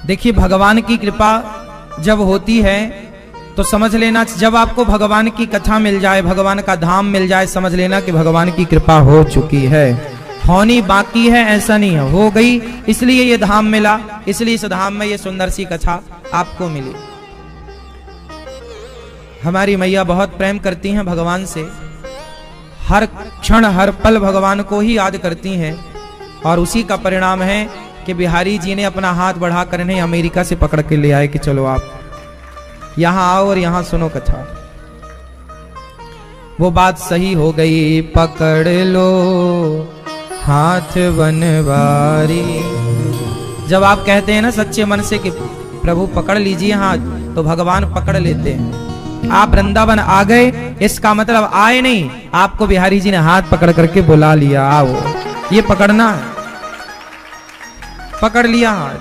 देखिए भगवान की कृपा जब होती है तो समझ लेना, जब आपको भगवान की कथा मिल जाए, भगवान का धाम मिल जाए, समझ लेना कि भगवान की कृपा हो चुकी है। होनी बाकी है ऐसा नहीं है, हो गई, इसलिए ये धाम मिला, इसलिए इस धाम में ये सुंदर सी कथा आपको मिली। हमारी मैया बहुत प्रेम करती हैं भगवान से, हर क्षण हर पल भगवान को ही याद करती हैं, और उसी का परिणाम है कि बिहारी जी ने अपना हाथ बढ़ाकर इन्हें अमेरिका से पकड़ के ले आए कि चलो आप यहां आओ और यहां सुनो कथा। वो बात सही हो गई, पकड़ लो हाथ बनवारी। जब आप कहते हैं ना सच्चे मन से कि प्रभु पकड़ लीजिए हाथ, तो भगवान पकड़ लेते हैं। आप वृंदावन आ गए, इसका मतलब आए नहीं, आपको बिहारी जी ने हाथ पकड़ करके बुला लिया, आओ। ये पकड़ना है, पकड़ लिया हाथ।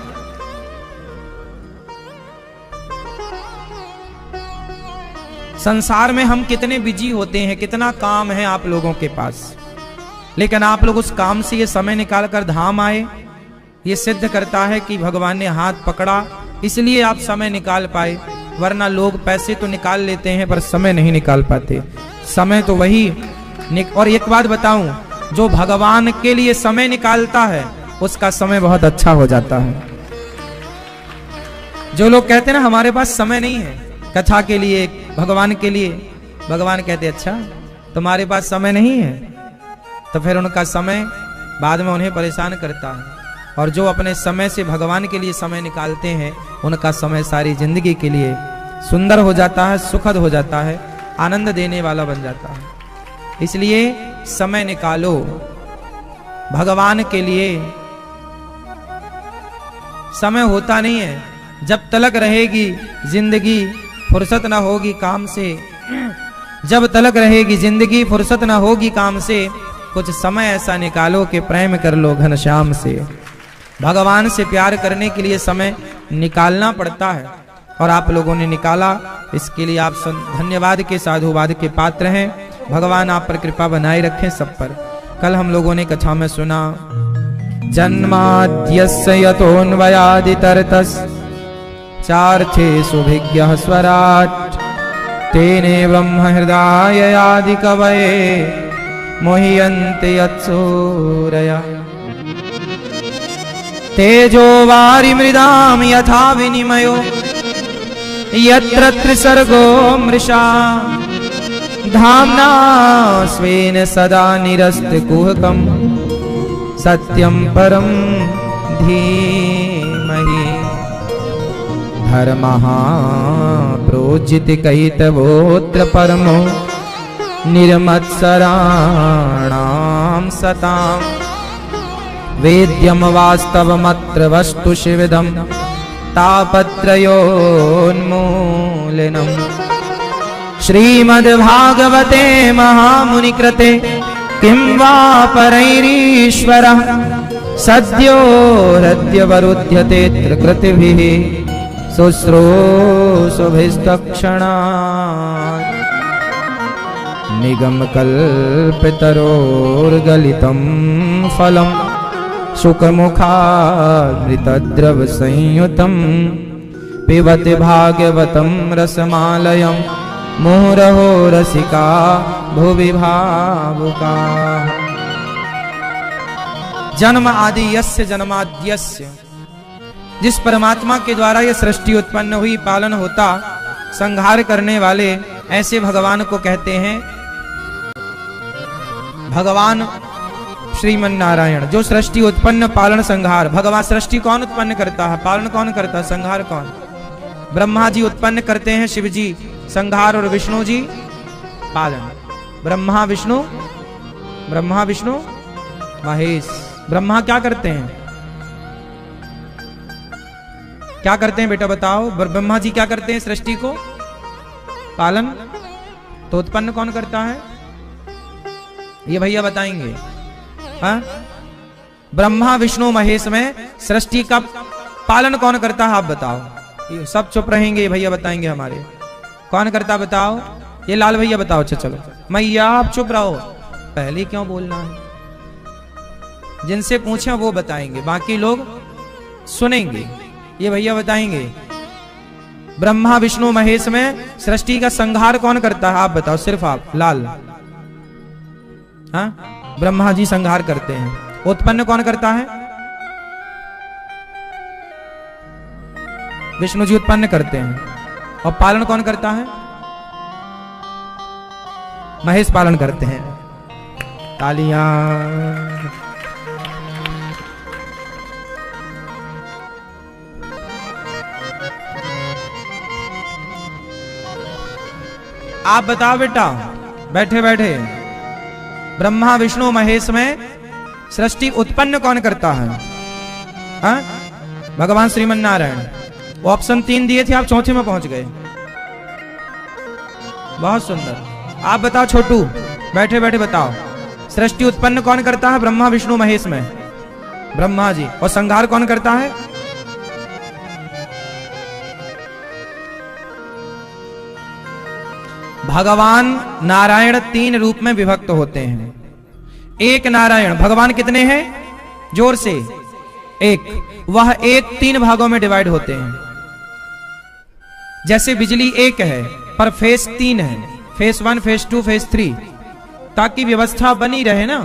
संसार में हम कितने बिजी होते हैं, कितना काम है आप लोगों के पास, लेकिन आप लोग उस काम से ये समय निकाल कर धाम आए, ये सिद्ध करता है कि भगवान ने हाथ पकड़ा, इसलिए आप समय निकाल पाए। वरना लोग पैसे तो निकाल लेते हैं पर समय नहीं निकाल पाते। समय तो वही और एक बात बताऊं, जो भगवान के लिए समय निकालता है उसका समय बहुत अच्छा हो जाता है। जो लोग कहते हैं ना हमारे पास समय नहीं है कथा के लिए, भगवान के लिए, भगवान कहते अच्छा तुम्हारे पास समय नहीं है, तो फिर उनका समय बाद में उन्हें परेशान करता है। और जो अपने समय से भगवान के लिए समय निकालते हैं, उनका समय सारी जिंदगी के लिए सुंदर हो जाता है, सुखद हो जाता है, आनंद देने वाला बन जाता है। इसलिए समय निकालो भगवान के लिए। समय होता नहीं है, जब तलक रहेगी जिंदगी फुर्सत ना होगी काम से, जब तलक रहेगी जिंदगी फुर्सत ना होगी काम से, कुछ समय ऐसा निकालो कि प्रेम कर लो घनश्याम से। भगवान से प्यार करने के लिए समय निकालना पड़ता है, और आप लोगों ने निकाला, इसके लिए आप धन्यवाद के साधुवाद के पात्र हैं। भगवान आप पर कृपा बनाए रखें सब पर। कल हम लोगों ने कथा में सुना, जन्माद्यस्य यतोऽन्वयादितरतस् चार्थेषु स्वराट् तेने ब्रह्म हृदय आदि कवये मुह्यन्ते यत्सूरयः। तेजो वारि मृदाम यथा विनिमयो यत्र त्रिसर्गो मृषा धाम्ना स्वेन सदा निरस्तकुहकम् सत्यं परं धीमहि। धर्मः प्रोज्झितकैतवोऽत्र परमो निर्मत्सराणां सताम् वेद्यं वास्तवमत्र वस्तु शिवदं तापत्रयोन्मूलनम्। श्रीमद्भागवते महामुनिकृते किं वा परैरीश्वरः सद्यो हृद्यवरुध्यतेऽत्र कृतिभिः शुश्रूषुभिस्तक्षणात्। निगमकल्पतरोर्गलितं फलं सुखमुखामृतद्रवसंयुतं पिबति भागवतं रसमालयं मुहुरहो रसिका भुवि भावुकाः। जन्म आदि यस्य जन्माद्यस्य, जिस परमात्मा के द्वारा यह सृष्टि उत्पन्न हुई, पालन होता, संहार करने वाले, ऐसे भगवान को कहते हैं भगवान श्रीमन नारायण। जो सृष्टि उत्पन्न पालन संहार, भगवान सृष्टि कौन उत्पन्न करता है, पालन कौन करता है, संहार कौन? ब्रह्मा जी उत्पन्न करते हैं, शिव जी संहार, और विष्णु जी पालन। ब्रह्मा विष्णु महेश। ब्रह्मा क्या करते हैं, क्या करते हैं बेटा बताओ? ब्रह्मा जी क्या करते हैं? सृष्टि को पालन। तो उत्पन्न कौन करता है, ये भैया बताएंगे। हाँ, ब्रह्मा विष्णु महेश में सृष्टि का पालन कौन करता है, आप बताओ। ये सब चुप रहेंगे, ये भैया बताएंगे हमारे। कौन करता बताओ? ये लाल भैया बताओ। अच्छा चलो, मैया आप चुप रहो, पहले क्यों बोलना है? जिनसे पूछे वो बताएंगे, बाकी लोग सुनेंगे। ये भैया बताएंगे। ब्रह्मा विष्णु महेश में सृष्टि का संहार कौन करता है? आप बताओ, सिर्फ आप। लाल। हाँ, ब्रह्मा जी संहार करते हैं। उत्पन्न कौन करता है? विष्णु जी उत्पन्न करते हैं। और पालन कौन करता है? महेश पालन करते हैं। तालियां। आप बताओ बेटा, बैठे बैठे, ब्रह्मा विष्णु महेश में सृष्टि उत्पन्न कौन करता है? हाँ? भगवान श्रीमन नारायण। ऑप्शन 3 दिए थे, आप चौथे में पहुंच गए। बहुत सुंदर। आप बताओ छोटू, बैठे बैठे बताओ, सृष्टि उत्पन्न कौन करता है ब्रह्मा विष्णु महेश में? ब्रह्मा जी। और संहार कौन करता है? भगवान नारायण 3 रूप में विभक्त होते हैं। एक नारायण। भगवान कितने हैं? जोर से। एक। वह एक 3 भागों में डिवाइड होते हैं। जैसे बिजली एक है पर फेस 3 है, फेस 1, फेस 2, फेस 3, ताकि व्यवस्था बनी रहे ना।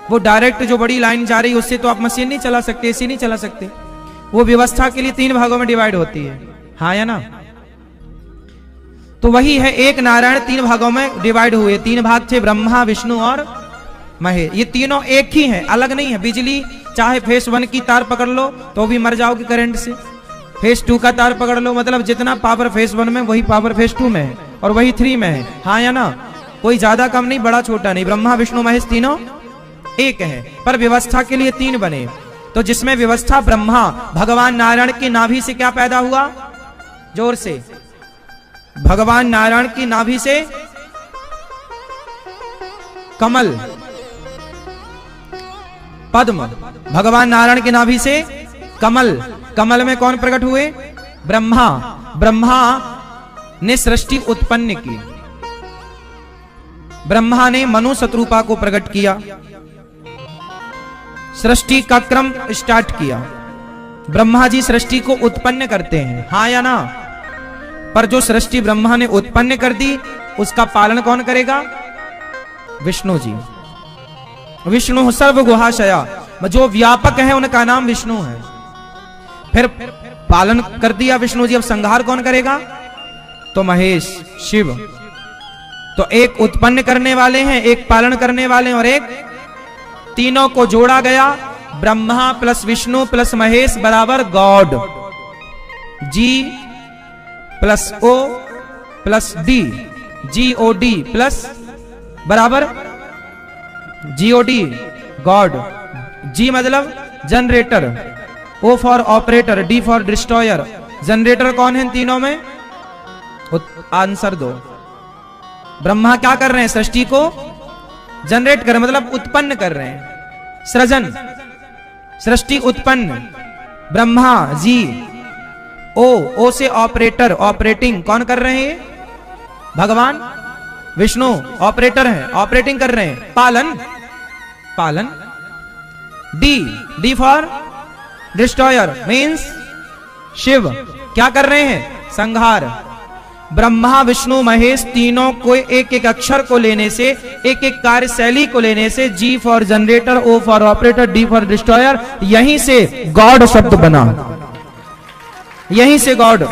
वो डायरेक्ट जो बड़ी लाइन जा रही है उससे तो आप मशीन नहीं चला सकते, एसी नहीं चला सकते। वो व्यवस्था के लिए 3 भागों में डिवाइड होती है। हाँ या ना? तो वही है, एक नारायण 3 भागों में डिवाइड हुए। 3 भाग थे, ब्रह्मा विष्णु और महेश। ये तीनों एक ही हैं, अलग नहीं है। बिजली चाहे फेस 1 की तार पकड़ लो तो भी मर जाओगे करंट से। फेस 2 का तार पकड़ लो, मतलब जितना पावर फेस 1 में वही पावर फेस 2 में है, और वही 3 में है। हाँ या ना? कोई ज्यादा कम नहीं, बड़ा छोटा नहीं। ब्रह्मा विष्णु महेश तीनों एक है, पर व्यवस्था के लिए 3 बने। तो जिसमें व्यवस्था ब्रह्मा, भगवान नारायण की नाभि से क्या पैदा हुआ? जोर से। भगवान नारायण की नाभि से कमल, पद्म। भगवान नारायण की नाभि से कमल। कमल में कौन प्रकट हुए? ब्रह्मा। ब्रह्मा ने सृष्टि उत्पन्न की। ब्रह्मा ने मनु शत्रुपा को प्रकट किया, सृष्टि का क्रम स्टार्ट किया। ब्रह्मा जी सृष्टि को उत्पन्न करते हैं। हाँ या ना? पर जो सृष्टि ब्रह्मा ने उत्पन्न कर दी उसका पालन कौन करेगा? विष्णु जी। विष्णु सर्वगुहाशया, जो व्यापक है उनका नाम विष्णु है। फिर पालन कर दिया विष्णु जी, अब संहार कौन करेगा? तो महेश, शिव। तो एक उत्पन्न करने वाले हैं, एक पालन करने वाले हैं, और एक तीनों को जोड़ा गया। ब्रह्मा प्लस विष्णु प्लस महेश बराबर God. G plus O plus D, GOD plus बराबर GOD, गॉड। जी मतलब generator, O for operator, D for destroyer. Generator कौन है इन तीनों में? आंसर दो। ब्रह्मा क्या कर रहे हैं? सृष्टि को जनरेट कर रहे हैं, मतलब उत्पन्न कर रहे हैं। सृजन, सृष्टि उत्पन्न। ब्रह्मा जी। ओ से ऑपरेटर, ऑपरेटिंग कौन कर रहे हैं? भगवान विष्णु ऑपरेटर है, ऑपरेटिंग कर रहे हैं। पालन, पालन। D for destroyer means Shiva, क्या कर रहे हैं? संहार। ब्रह्मा विष्णु महेश तीनों को एक एक अक्षर को लेने से, एक एक कार्यशैली को लेने से, G for generator, O for operator, D for destroyer, यहीं से गॉड शब्द बना। यहीं से गॉड।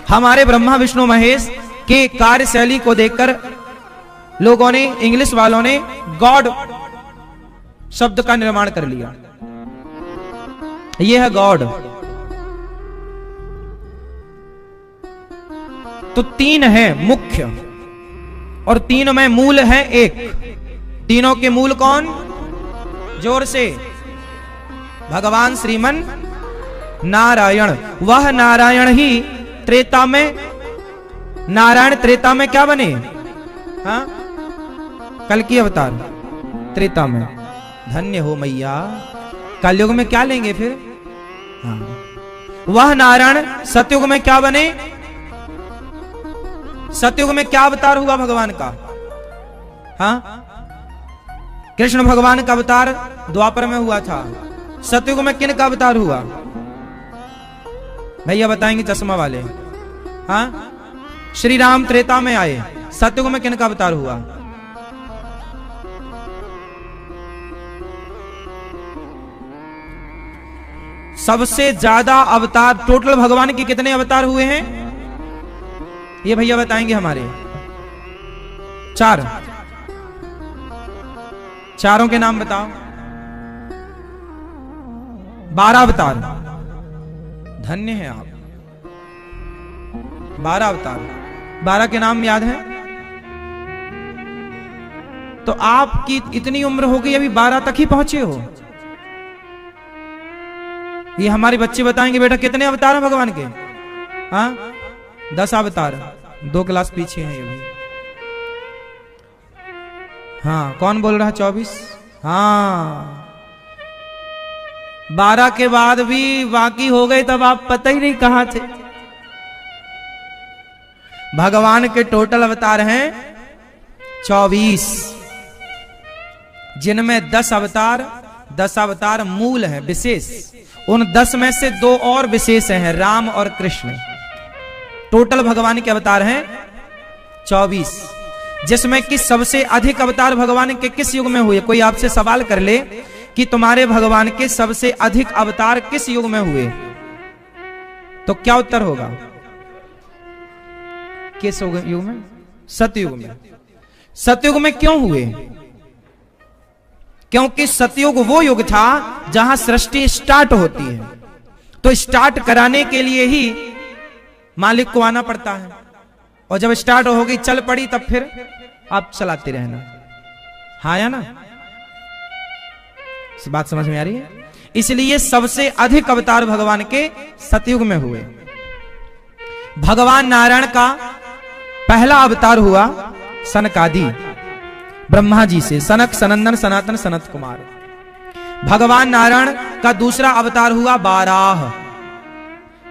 हमारे ब्रह्मा विष्णु महेश के कार्यशैली को देखकर लोगों ने, इंग्लिश वालों ने गॉड शब्द का निर्माण कर लिया। यह है गॉड। तो 3 है मुख्य और 3 में मूल है एक। तीनों के मूल कौन? जोर से। भगवान श्रीमन नारायण। वह नारायण ही त्रेता में, नारायण त्रेता में क्या बने? हाँ, कल की अवतार त्रेता में। धन्य हो मैया। कलयुग में क्या लेंगे फिर? हाँ। वह नारायण सतयुग में क्या बने? सतयुग में क्या अवतार हुआ भगवान का? हाँ, कृष्ण भगवान का अवतार द्वापर में हुआ था। सतयुग में किन का अवतार हुआ? भैया बताएंगे चश्मा वाले। हाँ, श्री राम त्रेता में आए, सतयुग में किनका अवतार हुआ? सबसे ज्यादा अवतार टोटल भगवान के कितने अवतार हुए हैं? ये भैया बताएंगे हमारे। 4। चारों के नाम बताओ। 12 अवतार। धन्य है आप, 12 अवतार। 12 के नाम याद है? तो आपकी इतनी उम्र हो गई, अभी 12 तक ही पहुंचे हो। ये हमारे बच्चे बताएंगे बेटा कितने अवतार हैं भगवान के? हाँ, 10 अवतार। 2 क्लास पीछे हैं ये भी। हाँ, कौन बोल रहा है? 24। हाँ, 12 के बाद भी बाकी हो गए, तब आप पता ही नहीं कहां थे। भगवान के टोटल अवतार हैं 24, जिनमें 10 अवतार मूल है, विशेष। उन 10 में से 2 और विशेष हैं, राम और कृष्ण। टोटल भगवान के अवतार हैं 24, जिसमें कि सबसे अधिक अवतार भगवान के किस युग में हुए? कोई आपसे सवाल कर ले कि तुम्हारे भगवान के सबसे अधिक अवतार किस युग में हुए, तो क्या उत्तर होगा? किस युग में? सतयुग में। सतयुग में क्यों हुए? क्योंकि सतयुग वो युग था जहां सृष्टि स्टार्ट होती है, तो स्टार्ट कराने के लिए ही मालिक को आना पड़ता है, और जब स्टार्ट हो गई, चल पड़ी, तब फिर आप चलाते रहना। हाँ या ना? इस बात समझ में आ रही है? इसलिए सबसे अधिक अवतार भगवान के सतयुग में हुए। भगवान नारायण का पहला अवतार हुआ सनकादि ब्रह्मा जी से, सनक, सनंदन, सनातन, सनत कुमार। भगवान नारायण का दूसरा अवतार हुआ बाराह।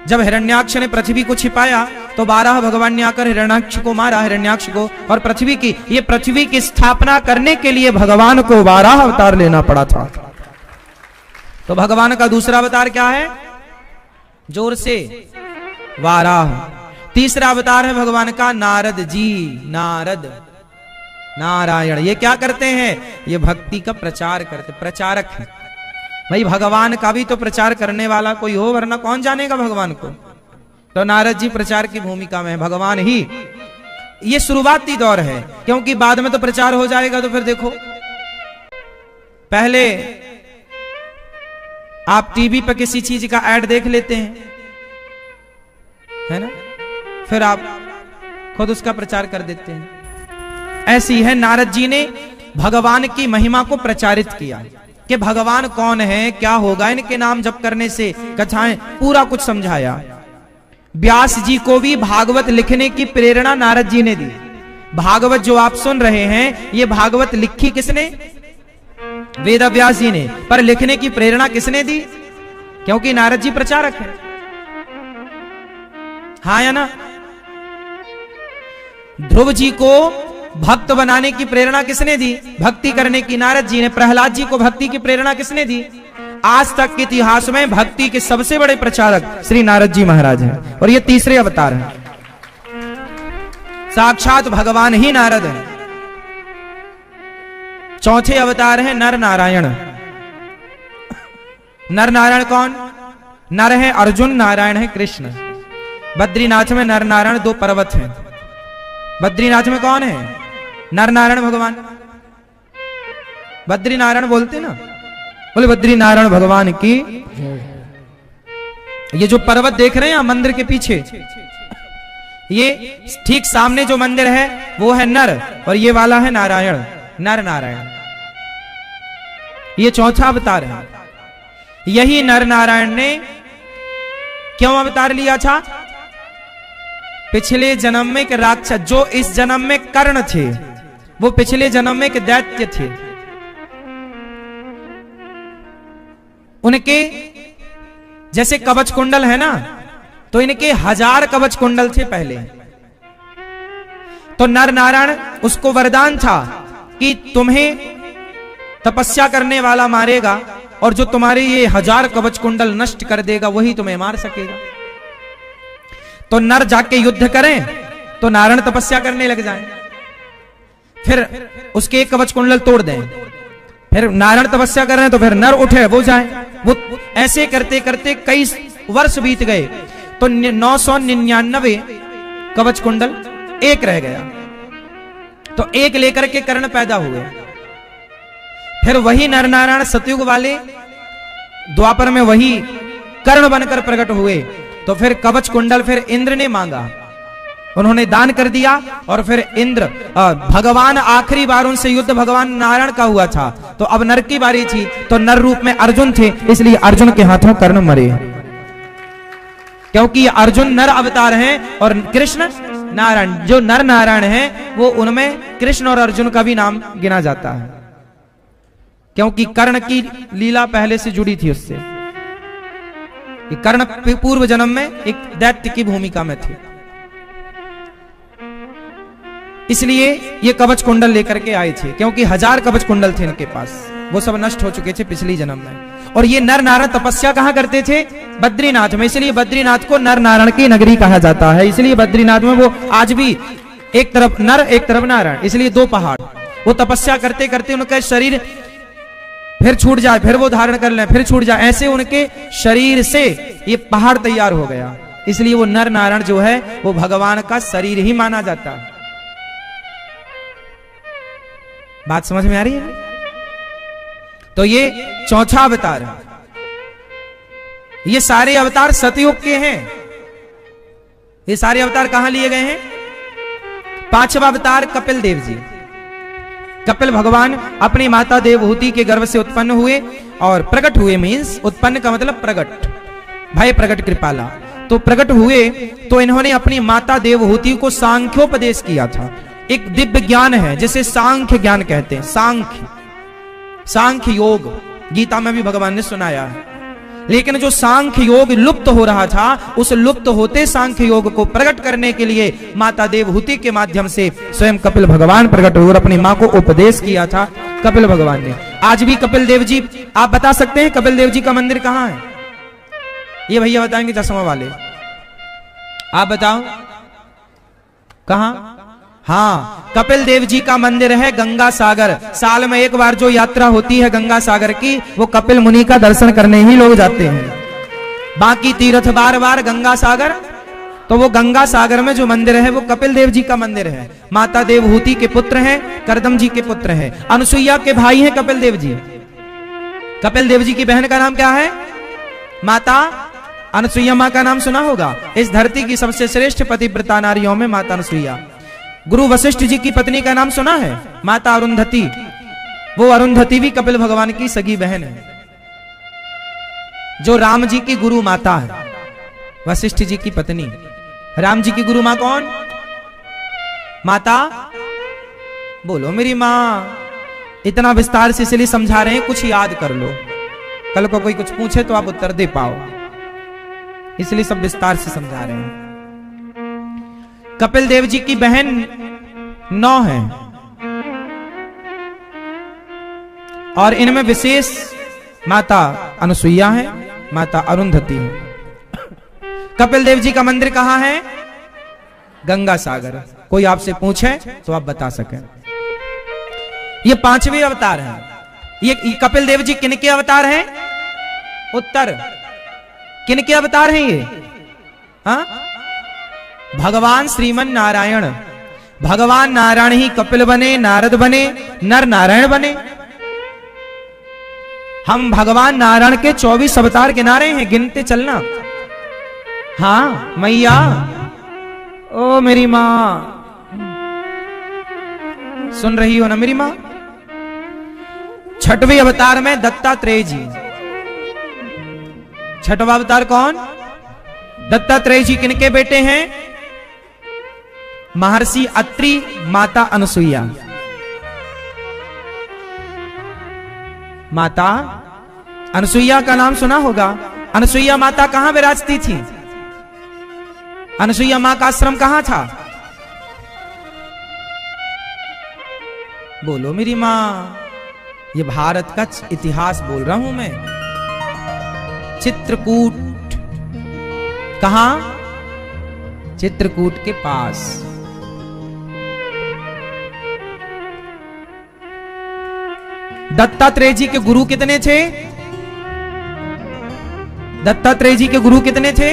जब हिरण्याक्ष ने पृथ्वी को छिपाया, तो बाराह भगवान ने आकर हिरण्याक्ष को मारा, हिरण्याक्ष को, और पृथ्वी की स्थापना करने के लिए भगवान को बाराह अवतार लेना पड़ा था। तो भगवान का दूसरा अवतार क्या है? जोर से, वाराह। तीसरा अवतार है भगवान का नारद जी, नारद, नारायण। ये क्या करते हैं? ये भक्ति का प्रचार करते, प्रचारक है। भाई भगवान का भी तो प्रचार करने वाला कोई हो, वरना कौन जानेगा भगवान को? तो नारद जी प्रचार की भूमिका में है, भगवान ही। ये शुरुआती दौर है, क्योंकि बाद में तो प्रचार हो जाएगा। तो फिर देखो, पहले आप टीवी पर किसी चीज का ऐड देख लेते हैं, है ना, फिर आप खुद उसका प्रचार कर देते हैं। ऐसी है, नारद जी ने भगवान की महिमा को प्रचारित किया कि भगवान कौन है, क्या होगा इनके नाम जप करने से, कथाएं, पूरा कुछ समझाया। व्यास जी को भी भागवत लिखने की प्रेरणा नारद जी ने दी। भागवत जो आप सुन रहे हैं, ये भागवत लिखी किसने? वेद व्यास जी ने। पर लिखने की प्रेरणा किसने दी? क्योंकि नारद जी प्रचारक है। हाँ या ना? ध्रुव जी को भक्त बनाने की प्रेरणा किसने दी? भक्ति करने की नारद जी ने। प्रहलाद जी को भक्ति की प्रेरणा किसने दी? आज तक के इतिहास में भक्ति के सबसे बड़े प्रचारक श्री नारद जी महाराज हैं, और ये तीसरे अवतार हैं। साक्षात भगवान ही नारद हैं। चौथे अवतार है नर नारायण। नर नारायण कौन? नर है अर्जुन, नारायण है कृष्ण। बद्रीनाथ में नर नारायण 2 पर्वत हैं। बद्रीनाथ में कौन है? नर नारायण भगवान। बद्रीनारायण बोलते ना, बोले बद्रीनारायण भगवान की। ये जो पर्वत देख रहे हैं मंदिर के पीछे, ये ठीक सामने जो मंदिर है वो है नर, और ये वाला है नारायण, नर नारायण। ये चौथा अवतार है। यही नर नारायण ने क्यों अवतार लिया था? पिछले जन्म में के राक्षस, जो इस जन्म में कर्ण थे, वो पिछले जन्म में के दैत्य थे। उनके जैसे कवच कुंडल है ना, तो इनके 1000 कवच कुंडल थे पहले। तो नर नारायण उसको वरदान था कि तुम्हें तपस्या करने वाला मारेगा, और जो तुम्हारे ये 1000 कवच कुंडल नष्ट कर देगा, वही तुम्हें मार सकेगा। तो नर जाके युद्ध करें तो नारायण तपस्या करने लग जाएं, फिर उसके एक कवच कुंडल तोड़ दें, फिर नारायण तपस्या कर रहे हैं तो फिर नर उठे वो जाए। वो ऐसे करते करते कई वर्ष बीत गए तो 999 कवच कुंडल एक रह गया, तो एक लेकर के कर्ण पैदा हुए। फिर वही नर नारायण सतयुग वाले द्वापर में वही कर्ण बनकर प्रकट हुए, तो फिर कवच कुंडल फिर इंद्र ने मांगा, उन्होंने दान कर दिया। और फिर इंद्र भगवान आखिरी बार उनसे युद्ध भगवान नारायण का हुआ था, तो अब नर की बारी थी, तो नर रूप में अर्जुन थे, इसलिए अर्जुन के हाथों कर्ण मरे, क्योंकि अर्जुन नर अवतार हैं और कृष्ण नारायण। जो नर नारायण हैं वो उनमें कृष्ण और अर्जुन का भी नाम गिना जाता है, क्योंकि कर्ण की लीला पहले से जुड़ी थी उससे। कर्ण पूर्व जन्म में एक दैत्य की भूमिका में थे, इसलिए ये कवच कुंडल लेकर के आए थे, क्योंकि 1000 कवच कुंडल थे इनके पास, वो सब नष्ट हो चुके थे पिछली जन्म में। और ये नर नारायण तपस्या कहां करते थे? बद्रीनाथ में, इसलिए बद्रीनाथ को नर नारायण की नगरी कहा जाता है। इसलिए बद्रीनाथ में वो आज भी एक तरफ नर एक तरफ नारायण, इसलिए 2 पहाड़। वो तपस्या करते करते उनका शरीर फिर छूट जाए, फिर वो धारण कर लें, फिर छूट जाए, ऐसे उनके शरीर से ये पहाड़ तैयार हो गया। इसलिए वो नर नारायण जो है वो भगवान का शरीर ही माना जाता है। बात समझ में आ रही है? तो ये चौथा अवतार है। ये सारे अवतार सतयुग के हैं। ये सारे अवतार कहां लिए गए हैं? 5वां अवतार कपिल देव जी। कपिल भगवान अपनी माता देवहूति के गर्भ से उत्पन्न हुए, और प्रकट हुए मीन्स उत्पन्न का मतलब प्रकट, भय प्रकट कृपाला। तो प्रकट हुए तो इन्होंने अपनी माता देवहूति को सांख्योपदेश किया था। एक दिव्य ज्ञान है जिसे सांख्य ज्ञान कहते हैं। सांख्य योग गीता में भी भगवान ने सुनाया है, लेकिन जो सांख्य योग लुप्त हो रहा था, उस लुप्त होते सांख्य योग को प्रकट करने के लिए माता देवहूति के माध्यम से स्वयं कपिल भगवान प्रकट हुए और अपनी मां को उपदेश किया था कपिल भगवान ने। आज भी कपिल देव जी, आप बता सकते हैं कपिल देव जी का मंदिर कहां है? ये भैया बताएंगे चश्मा वाले, आप बताओ कहां? हाँ, कपिल देव जी का मंदिर है गंगा सागर। साल में एक बार जो यात्रा होती है गंगा सागर की, वो कपिल मुनि का दर्शन करने ही लोग जाते हैं। बाकी तीर्थ बार बार गंगा सागर, तो वो गंगा सागर में जो मंदिर है वो कपिल देव जी का मंदिर है। माता देवहूति के पुत्र हैं, करदम जी के पुत्र हैं, अनुसुईया के भाई हैं कपिल देव जी। कपिल देव जी की बहन का नाम क्या है? माता अनुसुईया मां का नाम सुना होगा। इस धरती की सबसे श्रेष्ठ पतिव्रता नारियों में माता अनुसुईया। गुरु वशिष्ठ जी की पत्नी का नाम सुना है? माता अरुंधति। वो अरुंधति भी कपिल भगवान की सगी बहन है। जो राम जी की गुरु माता है, वशिष्ठ जी की पत्नी। राम जी की गुरु मां कौन? माता बोलो मेरी मां। इतना विस्तार से इसलिए समझा रहे हैं, कुछ याद कर लो, कल को कोई कुछ पूछे तो आप उत्तर दे पाओ, इसलिए सब विस्तार से समझा रहे हैं। कपिल देव जी की बहन 9 है, और इनमें विशेष माता अनुसुईया है, माता अरुंधति है। कपिल देव जी का मंदिर कहां है? गंगा सागर। कोई आपसे पूछे तो आप बता सकें। ये 5वें अवतार हैं। ये कपिल देव जी किनके अवतार हैं? उत्तर। किनके अवतार हैं ये? हाँ, भगवान श्रीमन नारायण। भगवान नारायण ही कपिल बने, नारद बने, नर नारायण बने। हम भगवान नारायण के 24 अवतार गिना रहे हैं, गिनते चलना। हाँ मैया, ओ मेरी मां, सुन रही हो ना मेरी मां? 6वें अवतार में दत्तात्रेय जी। 6वां अवतार कौन? दत्तात्रेय जी किनके बेटे हैं? महर्षि अत्रि, माता अनुसुईया। माता अनुसुईया का नाम सुना होगा। अनुसुईया माता कहां विराजती थी? अनुसुईया मां का आश्रम कहां था? बोलो मेरी मां। ये भारत का इतिहास बोल रहा हूं मैं। चित्रकूट कहां? चित्रकूट के पास। दत्तात्रेय जी के गुरु कितने थे? दत्तात्रेय जी के गुरु कितने थे?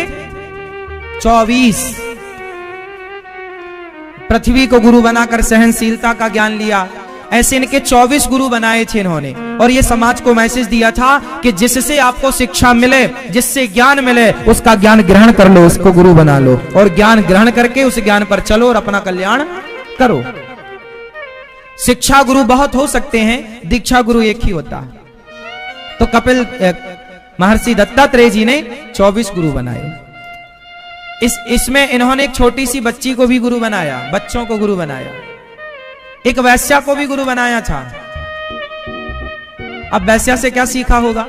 24। पृथ्वी को गुरु बनाकर सहनशीलता का ज्ञान लिया। ऐसे इनके 24 गुरु बनाए थे इन्होंने। और ये समाज को मैसेज दिया था कि जिससे आपको शिक्षा मिले, जिससे ज्ञान मिले, उसका ज्ञान ग्रहण कर लो, उसको गुरु बना लो और ज्ञान ग्रहण करके उस ज्ञान पर चलो और अपना कल्याण करो। शिक्षा गुरु बहुत हो सकते हैं, दीक्षा गुरु एक ही होता है। तो कपिल महर्षि दत्तात्रेय जी ने 24 गुरु बनाए। इसमें इन्होंने एक छोटी सी बच्ची को भी गुरु बनाया, बच्चों को गुरु बनाया। एक वैश्या को भी गुरु बनाया था। अब वैश्या से क्या सीखा होगा?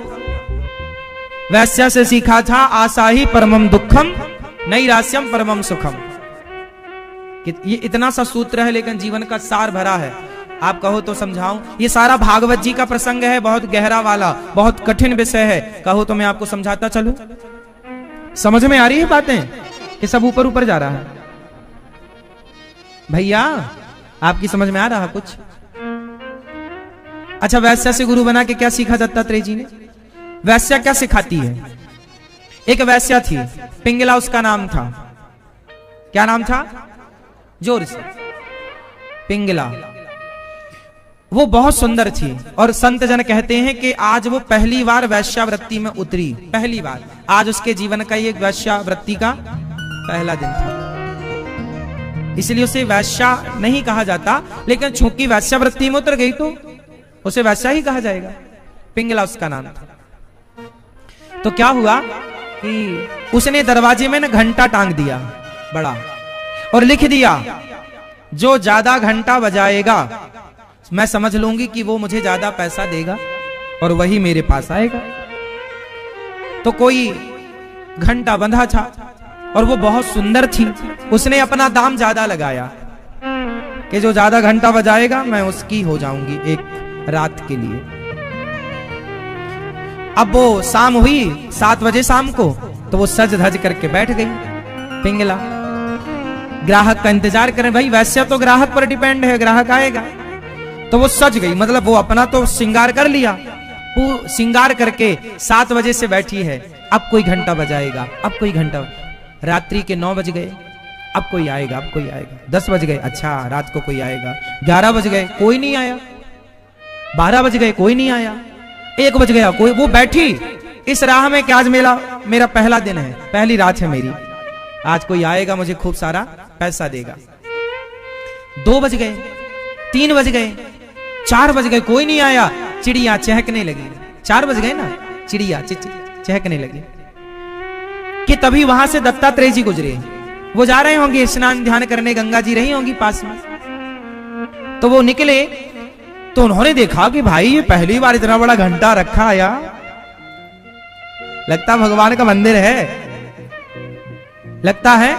वैश्या से सीखा था आशा ही परमम दुखम नैरास्यम परमम सुखम। ये इतना सा सूत्र है लेकिन जीवन का सार भरा है। आप कहो तो समझाऊं? ये सारा भागवत जी का प्रसंग है, बहुत गहरा वाला, बहुत कठिन विषय है। कहो तो मैं आपको समझाता चलूं? समझ में आ रही है बातें? ये सब ऊपर ऊपर जा रहा है भैया, आपकी समझ में आ रहा कुछ? अच्छा, वैश्या से गुरु बना के क्या सीखा दत्तात्रेय जी ने? वैश्या क्या सिखाती है? एक वैश्या थी, पिंगला उसका नाम था। क्या नाम था? जोर से। पिंगला। वो बहुत सुंदर थी और संत जन कहते हैं कि आज वो पहली बार वैश्यावृत्ति में उतरी। पहली बार। आज उसके जीवन का ये वैश्यावृत्ति का पहला दिन था, इसलिए उसे वैश्या नहीं कहा जाता, लेकिन चूंकि वैश्यावृत्ति में उतर गई तो उसे वैश्या ही कहा जाएगा। पिंगला उसका नाम था। तो क्या हुआ कि उसने दरवाजे में ना घंटा टांग दिया बड़ा और लिख दिया, जो ज्यादा घंटा बजाएगा मैं समझ लूंगी कि वो मुझे ज्यादा पैसा देगा और वही मेरे पास आएगा। तो कोई घंटा बंधा था और वो बहुत सुंदर थी। उसने अपना दाम ज्यादा लगाया कि जो ज्यादा घंटा बजाएगा मैं उसकी हो जाऊंगी एक रात के लिए। अब वो शाम हुई 7 बजे शाम को, तो वो सज धज करके बैठ गई पिंगला। ग्राहक का इंतजार करें, भाई वैसे तो ग्राहक पर डिपेंड है, ग्राहक आएगा। तो वो सज गई, मतलब वो अपना तो श्रृंगार कर लिया, वो श्रृंगार करके 7 बजे से बैठी है। अब कोई घंटा बजाएगा, अब कोई घंटा। रात्रि के 9 बज गए, अब कोई आएगा, अब कोई आएगा। 10 बज गए, अच्छा रात को कोई आएगा। 11 बज गए, कोई नहीं आया। 12 बज गए, कोई नहीं आया। 1 बज गया, कोई। वो बैठी इस राह में कि आज मेरा पहला दिन है, पहली रात है मेरी, आज कोई आएगा मुझे खूब सारा पैसा देगा। 2 बज गए, 3 बज गए, 4 बज गए, कोई नहीं आया। चिड़िया चहकने लगी। 4 बज गए ना, चिड़िया चहकने लगी कि तभी वहां से दत्तात्रेय जी गुजरे। वो जा रहे होंगे स्नान ध्यान करने, गंगा जी रही होंगी पास में। तो वो निकले तो उन्होंने देखा कि भाई ये पहली बार इतना बड़ा घंटा रखा आया, लगता भगवान का मंदिर है, लगता है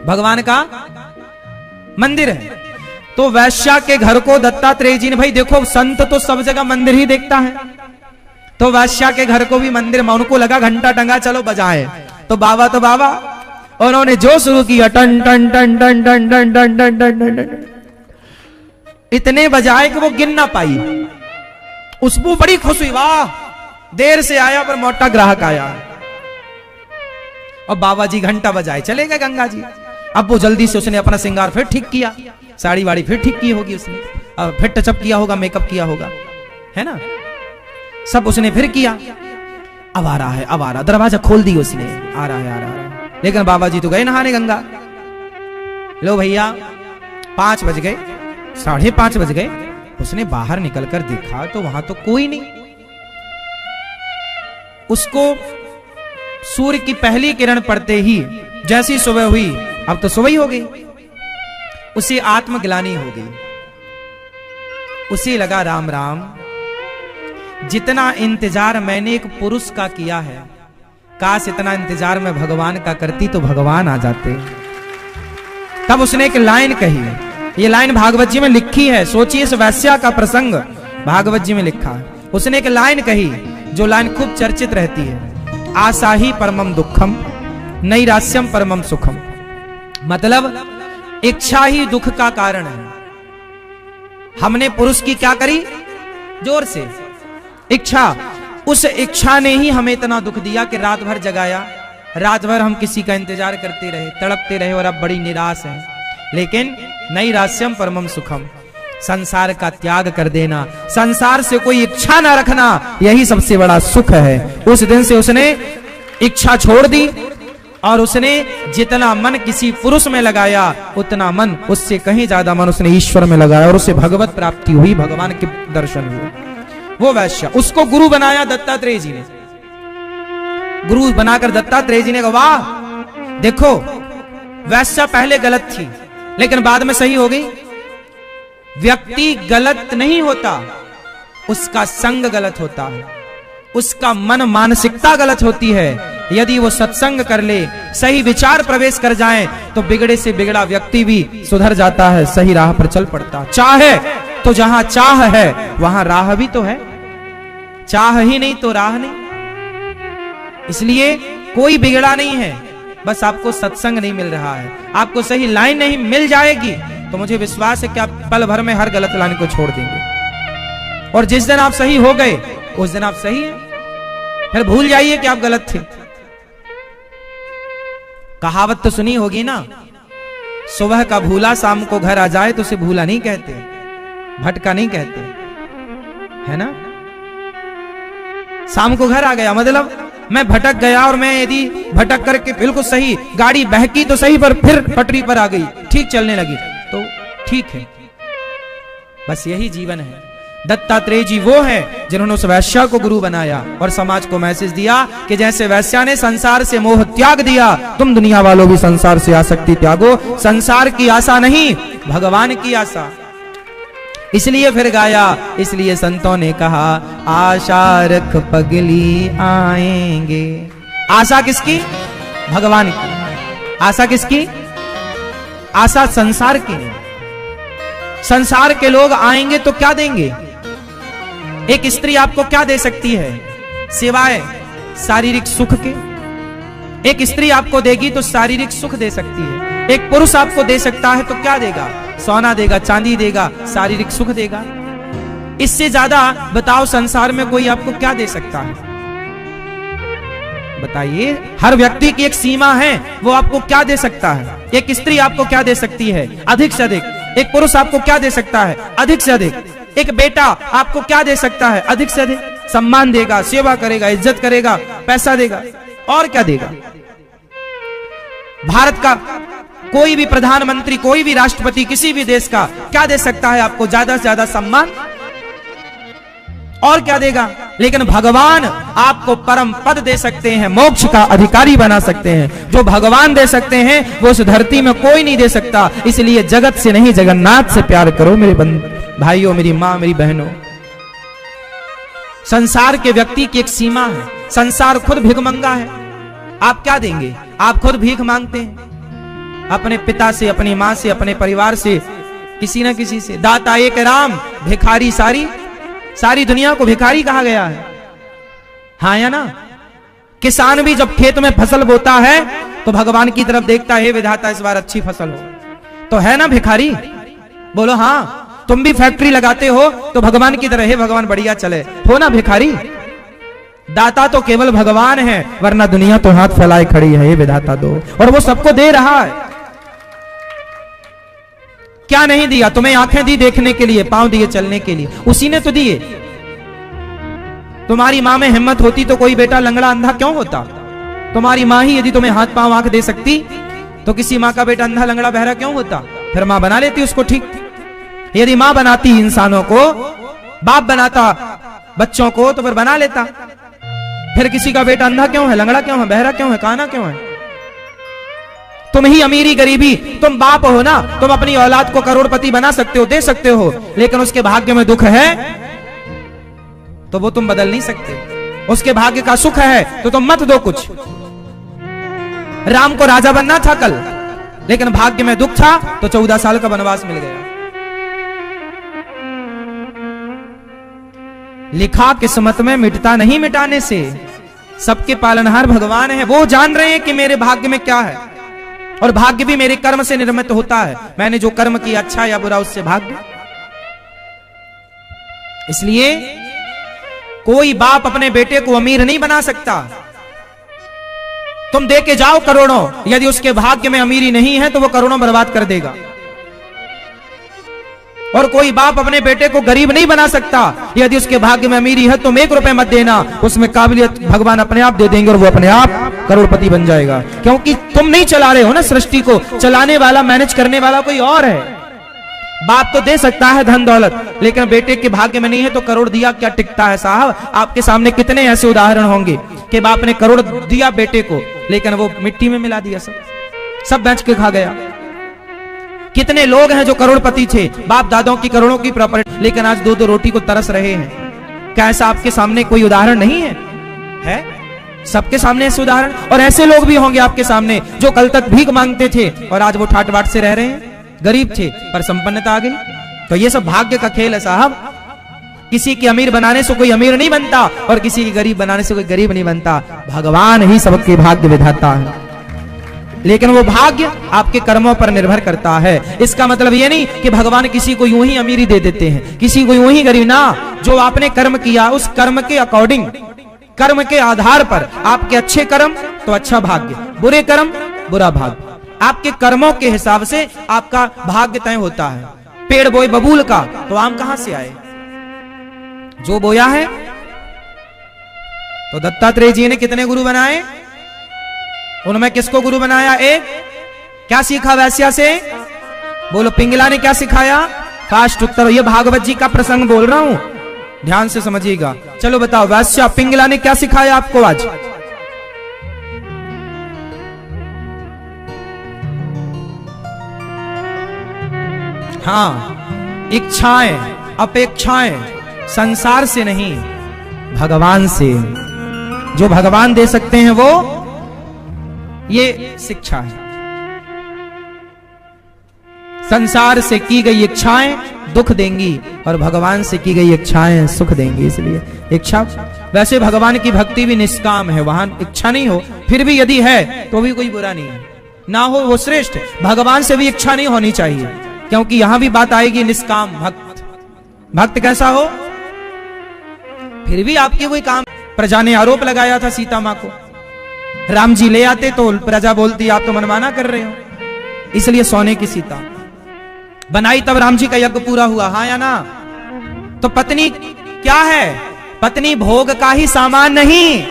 भगवान का मंदिर है। तो वैश्या के घर को दत्तात्रेय जी ने, भाई देखो संत तो सब जगह मंदिर ही देखता है, तो वैश्या के घर को भी मंदिर में। उनको लगा घंटा टंगा, चलो बजाए। तो बाबा उन्होंने जो शुरू किया, टन टन टन टन टन टन टन टन टन टन, इतने बजाए कि वो गिन ना पाई। उसको बड़ी खुश हुई, वाह देर से आया पर मोटा ग्राहक आया। और बाबा जी घंटा बजाए चले गए गंगा जी। अब वो जल्दी से उसने अपना श्रृंगार फिर ठीक किया, साड़ी वाड़ी फिर ठीक की होगी उसने, अब फिर टचअप किया होगा, मेकअप किया होगा, है ना, सब उसने फिर किया। अब आ रहा है, अब आ रहा, दरवाजा खोल दी उसने, आ रहा है, आ रहा है। लेकिन बाबा जी तो गए नहाने गंगा। लो भैया 5 बज गए, 5:30 बज गए। उसने बाहर निकलकर देखा तो वहां तो कोई नहीं। उसको सूर्य की पहली किरण पड़ते ही जैसी सुबह हुई, अब तो सुबह ही हो गई, उसे आत्मग्लानि हो गई। उसे लगा राम राम, जितना इंतजार मैंने एक पुरुष का किया है, काश इतना इंतजार मैं भगवान का करती तो भगवान आ जाते। तब उसने एक लाइन कही, ये लाइन भागवत जी में लिखी है। सोचिए इस वैश्या का प्रसंग भागवत जी में लिखा है। उसने एक लाइन कही जो लाइन खूब चर्चित रहती है, आशा ही परमम दुखम नैरास्यम परमम सुखम। मतलब इच्छा ही दुख का कारण है। हमने पुरुष की क्या करी? जोर से इच्छा। उस इच्छा ने ही हमें इतना दुख दिया कि रात भर जगाया, रात भर हम किसी का इंतजार करते रहे, तड़पते रहे और अब बड़ी निराश है। लेकिन नैराश्यम परमम सुखम, संसार का त्याग कर देना, संसार से कोई इच्छा ना रखना, यही सबसे बड़ा सुख है। उस दिन से उसने इच्छा छोड़ दी और उसने जितना मन किसी पुरुष में लगाया उतना मन, उससे कहीं ज्यादा मन उसने ईश्वर में लगाया और उसे भगवत प्राप्ति हुई, भगवान के दर्शन हुए। वो वैश्य, उसको गुरु बनाया दत्तात्रेय जी ने। गुरु बनाकर दत्तात्रेय जी ने कहा वाह देखो, वैश्य पहले गलत थी लेकिन बाद में सही हो गई। व्यक्ति गलत नहीं होता, उसका संग गलत होता है, उसका मन मानसिकता गलत होती है। यदि वो सत्संग कर ले, सही विचार प्रवेश कर जाए तो बिगड़े से बिगड़ा व्यक्ति भी सुधर जाता है, सही राह पर चल पड़ता। चाहे तो जहां चाह है वहां राह भी तो है, चाह ही नहीं तो राह नहीं। इसलिए कोई बिगड़ा नहीं है, बस आपको सत्संग नहीं मिल रहा है, आपको सही लाइन नहीं मिल जाएगी तो मुझे विश्वास है कि आप पल भर में हर गलत लाइन को छोड़ देंगे। और जिस दिन आप सही हो गए उस दिन आप सही हैं, फिर भूल जाइए कि आप गलत थे। कहावत तो सुनी होगी ना, सुबह का भूला शाम को घर आ जाए तो उसे भूला नहीं कहते, भटका नहीं कहते, है ना। शाम को घर आ गया मतलब मैं भटक गया, और मैं यदि भटक करके बिल्कुल सही, गाड़ी बहकी तो सही पर फिर पटरी पर आ गई, ठीक चलने लगी तो ठीक है। बस यही जीवन है। दत्तात्रेय जी वो हैं जिन्होंने उस वैश्या को गुरु बनाया और समाज को मैसेज दिया कि जैसे वैश्या ने संसार से मोह त्याग दिया, तुम दुनिया वालों भी संसार से आसक्ति त्यागो। संसार की आशा नहीं, भगवान की आशा। इसलिए फिर गाया, इसलिए संतों ने कहा आशा रख पगली आएंगे। आशा किसकी? भगवान की। आशा किसकी? आशा संसार की नहीं। संसार के लोग आएंगे तो क्या देंगे? एक स्त्री आपको क्या दे सकती है सिवाय शारीरिक सुख के? एक स्त्री आपको देगी तो शारीरिक सुख दे सकती है। एक पुरुष आपको दे सकता है तो क्या देगा? सोना देगा, चांदी देगा, शारीरिक सुख देगा। इससे ज्यादा बताओ संसार में कोई आपको क्या दे सकता है? बताइए। हर व्यक्ति की एक सीमा है, वो आपको क्या दे सकता है? एक स्त्री आपको क्या दे सकती है? अधिक से अधिक। एक पुरुष आपको क्या दे सकता है? अधिक से अधिक। एक बेटा आपको क्या दे सकता है? अधिक से अधिक। सम्मान देगा, सेवा करेगा, इज्जत करेगा, पैसा देगा, और क्या देगा? भारत का कोई भी प्रधानमंत्री, कोई भी राष्ट्रपति किसी भी देश का क्या दे सकता है आपको? ज्यादा से ज्यादा सम्मान, और क्या देगा? लेकिन भगवान आपको परम पद दे सकते हैं, मोक्ष का अधिकारी बना सकते हैं। जो भगवान दे सकते हैं वो इस धरती में कोई नहीं दे सकता। इसलिए जगत से नहीं, जगन्नाथ से प्यार करो मेरे भाइयों, मेरी मां, मेरी बहनों। संसार के व्यक्ति की एक सीमा है। संसार खुद भिखमंगा है। आप क्या देंगे? आप खुद भीख मांगते हैं अपने पिता से, अपनी मां से, अपने परिवार से, किसी न किसी से। दाता एक राम, भिखारी सारी। सारी दुनिया को भिखारी कहा गया है, हाँ या ना। किसान भी जब खेत में फसल बोता है तो भगवान की तरफ देखता है, विधाता इस बार अच्छी फसल हो, तो है ना भिखारी? बोलो हाँ। तुम भी फैक्ट्री लगाते हो तो भगवान की तरह, हे भगवान बढ़िया चले, हो ना भिखारी? दाता तो केवल भगवान है, वरना दुनिया तो हाथ फैलाए खड़ी है, हे विधाता दो। और वो सबको दे रहा है। क्या नहीं दिया? तुम्हें आंखें दी देखने के लिए, पांव दिए चलने के लिए, उसी ने तो दिए। तुम्हारी मां में हिम्मत होती तो कोई बेटा लंगड़ा अंधा क्यों होता? तुम्हारी मां ही यदि तुम्हें हाथ पांव आंख दे सकती तो किसी मां का बेटा अंधा लंगड़ा बहरा क्यों होता? फिर मां बना लेती उसको ठीक। यदि मां बनाती इंसानों को, बाप बनाता बच्चों को, तो फिर बना लेता। फिर किसी का बेटा अंधा क्यों है, लंगड़ा क्यों है, बहरा क्यों है, काना क्यों है? तुम ही अमीरी गरीबी, तुम बाप हो ना, तुम अपनी औलाद को करोड़पति बना सकते हो, दे सकते हो, लेकिन उसके भाग्य में दुख है तो वो तुम बदल नहीं सकते। उसके भाग्य का सुख है तो तुम मत दो कुछ। राम को राजा बनना था कल, लेकिन भाग्य में दुख था तो 14 साल का वनवास मिल गया। लिखा किस्मत में मिटता नहीं मिटाने से। सबके पालनहार भगवान है, वो जान रहे हैं कि मेरे भाग्य में क्या है। और भाग्य भी मेरे कर्म से निर्मित होता है। मैंने जो कर्म किया, अच्छा या बुरा, उससे भाग्य। इसलिए कोई बाप अपने बेटे को अमीर नहीं बना सकता। तुम दे के जाओ करोड़ों, यदि उसके भाग्य में अमीरी नहीं है तो वो करोड़ों बर्बाद कर देगा। और कोई बाप अपने बेटे को गरीब नहीं बना सकता। यदि उसके भाग्य में अमीरी है, तुम 1 रुपए मत देना, उसमें काबिलियत भगवान अपने आप दे देंगे और वो अपने आप करोड़पति बन जाएगा। क्योंकि तुम नहीं चला रहे हो ना सृष्टि को, चलाने वाला, मैनेज करने वाला कोई और है। बाप तो दे सकता है धन दौलत, लेकिन बेटे के भाग्य में नहीं है तो करोड़ दिया क्या टिकता है साहब। आपके सामने कितने ऐसे उदाहरण होंगे कि बाप ने करोड़ दिया बेटे को, लेकिन वो मिट्टी में मिला दिया, सब बेच के खा गया। कितने लोग हैं जो करोड़पति थे, बाप दादाओं की करोड़ों की प्रॉपर्टी, लेकिन आज 2-2 रोटी को तरस रहे हैं। क्या ऐसा आपके सामने कोई उदाहरण नहीं है? है सबके सामने ऐसे उदाहरण। और ऐसे लोग भी होंगे आपके सामने जो कल तक भीख मांगते थे और आज वो ठाट बाट से रह रहे हैं। गरीब थे पर संपन्नता आ गई। तो ये सब भाग्य का खेल है साहब। किसी की अमीर बनाने से कोई अमीर नहीं बनता और किसी की गरीब बनाने से कोई गरीब नहीं बनता। भगवान ही सबके भाग्य विधाता है, लेकिन वो भाग्य आपके कर्मों पर निर्भर करता है। इसका मतलब ये नहीं कि भगवान किसी को यूं ही अमीरी दे देते हैं, किसी को यूं ही गरीब ना। जो आपने कर्म किया उस कर्म के अकॉर्डिंग, कर्म के आधार पर, आपके अच्छे कर्म तो अच्छा भाग्य, बुरे कर्म बुरा भाग्य। आपके कर्मों के हिसाब से आपका भाग्य तय होता है। पेड़ बोए बबूल का तो आम कहां से आए? जो बोया है। तो दत्तात्रेय जी ने कितने गुरु बनाए? उनमें किसको गुरु बनाया? एक। क्या सीखा वैश्या से? बोलो। पिंगला ने क्या सिखाया? फास्ट उत्तर। ये भागवत जी का प्रसंग बोल रहा हूं, ध्यान से समझिएगा। चलो बताओ, वैश्या पिंगला ने क्या सिखाया आपको आज? हाँ, इच्छाएं, अपेक्षाएं संसार से नहीं, भगवान से। जो भगवान दे सकते हैं वो, ये शिक्षा है। संसार से की गई इच्छाएं दुख देंगी और भगवान से की गई इच्छाएं सुख देंगी। इसलिए इच्छा, वैसे भगवान की भक्ति भी निष्काम है, वहां इच्छा नहीं हो, फिर भी यदि है तो भी कोई बुरा नहीं है। ना हो वो श्रेष्ठ। भगवान से भी इच्छा नहीं होनी चाहिए, क्योंकि यहां भी बात आएगी निष्काम भक्त। भक्त कैसा हो? फिर भी आपके कोई काम। प्रजा ने आरोप लगाया था सीता मां को, राम जी ले आते तो प्रजा बोलती आप तो मनमाना कर रहे हो, इसलिए सोने की सीता बनाई, तब राम जी का यज्ञ पूरा हुआ। हाँ या ना? तो पत्नी क्या है? पत्नी भोग का ही सामान नहीं,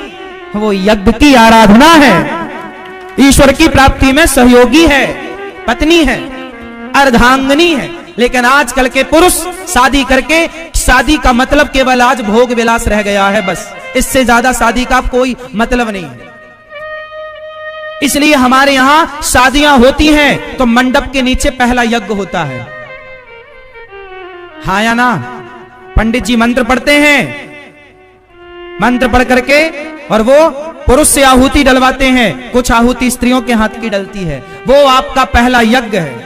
वो यज्ञ की आराधना है, ईश्वर की प्राप्ति में सहयोगी है, पत्नी है, अर्धांगिनी है। लेकिन आजकल के पुरुष शादी करके, शादी का मतलब केवल आज भोग विलास रह गया है, बस। इससे ज्यादा शादी का कोई मतलब नहीं है। इसलिए हमारे यहां शादियां होती हैं तो मंडप के नीचे पहला यज्ञ होता है। हाँ या ना? पंडित जी मंत्र पढ़ते हैं, मंत्र पढ़ करके और वो पुरुष से आहुति डलवाते हैं। कुछ आहुति स्त्रियों के हाथ की डलती है, वो आपका पहला यज्ञ है।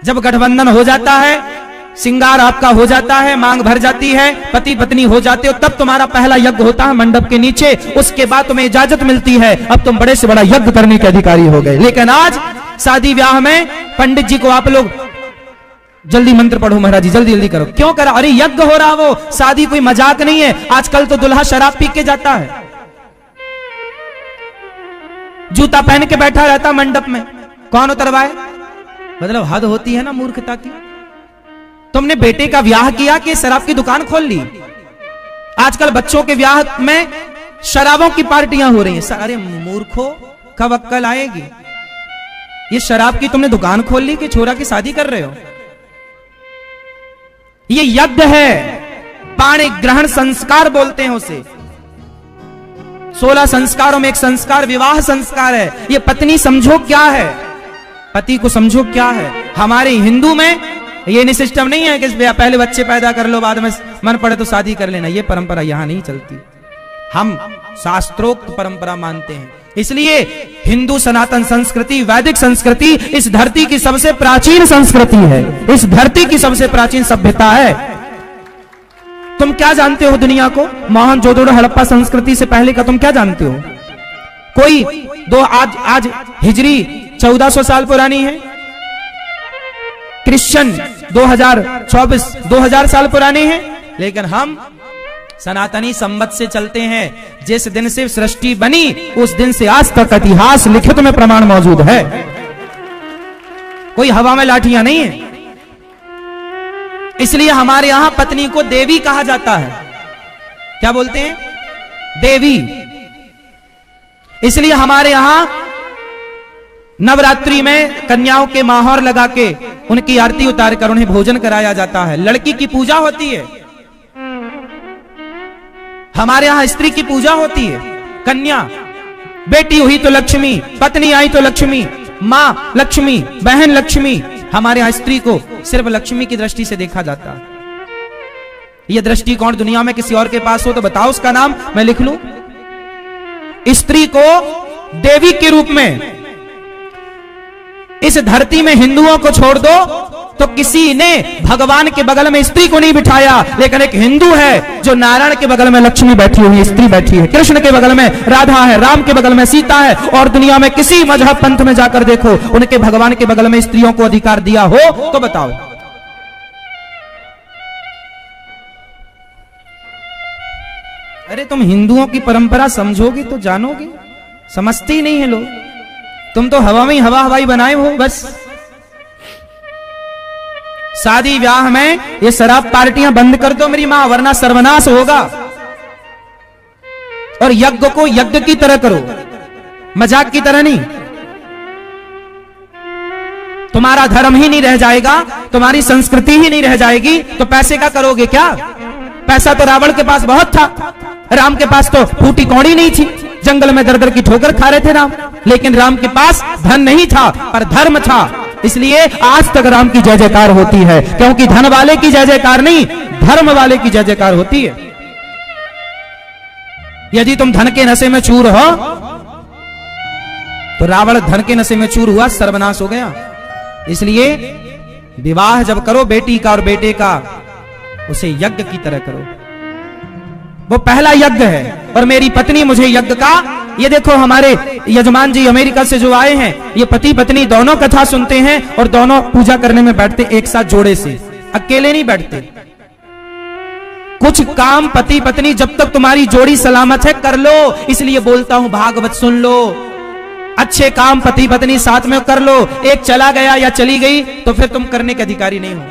जब गठबंधन हो जाता है, सिंगार आपका हो जाता है, मांग भर जाती है, पति पत्नी हो जाते हो, तब तुम्हारा पहला यज्ञ होता है मंडप के नीचे। उसके बाद तुम्हें इजाजत मिलती है, अब तुम बड़े से बड़ा यज्ञ करने के अधिकारी हो गए। लेकिन आज शादी ब्याह में पंडित जी को आप लोग जल्दी मंत्र पढ़ो महाराज जी, जल्दी जल्दी करो। क्यों करा? अरे यज्ञ हो रहा, वो शादी कोई मजाक नहीं है। आजकल तो दुल्हा शराब पी के जाता है, जूता पहन के बैठा रहता मंडप में, कौन उतरवाए? मतलब हद होती है ना मूर्खता की। तुमने बेटे का ब्याह किया कि शराब की दुकान खोल ली? आजकल बच्चों के ब्याह में शराबों की पार्टियां हो रही हैं। अरे मूर्खों, कब अक्कल आएगी? ये शराब की तुमने दुकान खोल ली कि छोरा की शादी कर रहे हो? ये यज्ञ है, पाणी ग्रहण संस्कार बोलते हैं उसे। 16 संस्कारों में एक संस्कार विवाह संस्कार है। ये पत्नी समझो क्या है, पति को समझो क्या है। हमारे हिंदू में ये सिस्टम नहीं है कि पहले बच्चे पैदा कर लो, बाद में मन पड़े तो शादी कर लेना। ये परंपरा यहां नहीं चलती। हम शास्त्रोक्त परंपरा मानते हैं। इसलिए हिंदू सनातन संस्कृति, वैदिक संस्कृति इस धरती की सबसे प्राचीन संस्कृति है, इस धरती की सबसे प्राचीन सभ्यता है। तुम क्या जानते हो दुनिया को? मोहनजोदड़ो हड़प्पा संस्कृति से पहले का तुम क्या जानते हो? कोई आज हिजरी 1400 साल पुरानी है, क्रिश्चियन 2024 साल पुरानी है, लेकिन हम सनातनी संवत से चलते हैं। जिस दिन से सृष्टि बनी उस दिन से आज तक इतिहास लिखित में प्रमाण मौजूद है, कोई हवा में लाठियां नहीं है। इसलिए हमारे यहां पत्नी को देवी कहा जाता है। क्या बोलते हैं? देवी। इसलिए हमारे यहां नवरात्रि में कन्याओं के माहौर लगा के उनकी आरती उतार कर उन्हें भोजन कराया जाता है। लड़की की पूजा होती है, हमारे यहां स्त्री की पूजा होती है। कन्या, बेटी हुई तो लक्ष्मी, पत्नी आई तो लक्ष्मी, मां लक्ष्मी, बहन लक्ष्मी। हमारे यहां स्त्री को सिर्फ लक्ष्मी की दृष्टि से देखा जाता है। यह दृष्टिकोण दुनिया में किसी और के पास हो तो बताओ उसका नाम, मैं लिख लूं। स्त्री को देवी के रूप में इस धरती में हिंदुओं को छोड़ दो तो किसी ने भगवान के बगल में स्त्री को नहीं बिठाया, लेकिन एक हिंदू है जो नारायण के बगल में लक्ष्मी बैठी हुई है, स्त्री बैठी है, कृष्ण के बगल में राधा है, राम के बगल में सीता है। और दुनिया में किसी मजहब पंथ में जाकर देखो, उनके भगवान के बगल में स्त्रियों को अधिकार दिया हो तो बताओ। अरे तुम हिंदुओं की परंपरा समझोगे तो जानोगे, समझते ही नहीं है लोग। तुम तो हवा में हवा हवाई बनाए हो बस। शादी ब्याह में ये शराब पार्टियां बंद कर दो मेरी मां, वरना सर्वनाश होगा। और यज्ञ को यज्ञ की तरह करो, मजाक की तरह नहीं। तुम्हारा धर्म ही नहीं रह जाएगा, तुम्हारी संस्कृति ही नहीं रह जाएगी, तो पैसे का करोगे क्या? पैसा तो रावण के पास बहुत था, राम के पास तो फूटी कौड़ी नहीं थी, जंगल में दर दर की ठोकर खा रहे थे राम, लेकिन राम के पास धन नहीं था पर धर्म था। इसलिए आज तक राम की जय जयकार होती है, क्योंकि धन वाले की जय जयकार नहीं, धर्म वाले की जय जयकार होती है। यदि तुम धन के नशे में चूर हो तो रावण धन के नशे में चूर हुआ, सर्वनाश हो गया। इसलिए विवाह जब करो बेटी का और बेटे का, उसे यज्ञ की तरह करो। वो पहला यज्ञ है। और मेरी पत्नी मुझे यज्ञ का, ये देखो हमारे यजमान जी अमेरिका से जो आए हैं, ये पति पत्नी दोनों कथा सुनते हैं और दोनों पूजा करने में बैठते एक साथ जोड़े से, अकेले नहीं बैठते। कुछ काम पति पत्नी जब तक तुम्हारी जोड़ी सलामत है कर लो। इसलिए बोलता हूं भागवत सुन लो, अच्छे काम पति पत्नी साथ में कर लो। एक चला गया या चली गई तो फिर तुम करने के अधिकारी नहीं हो।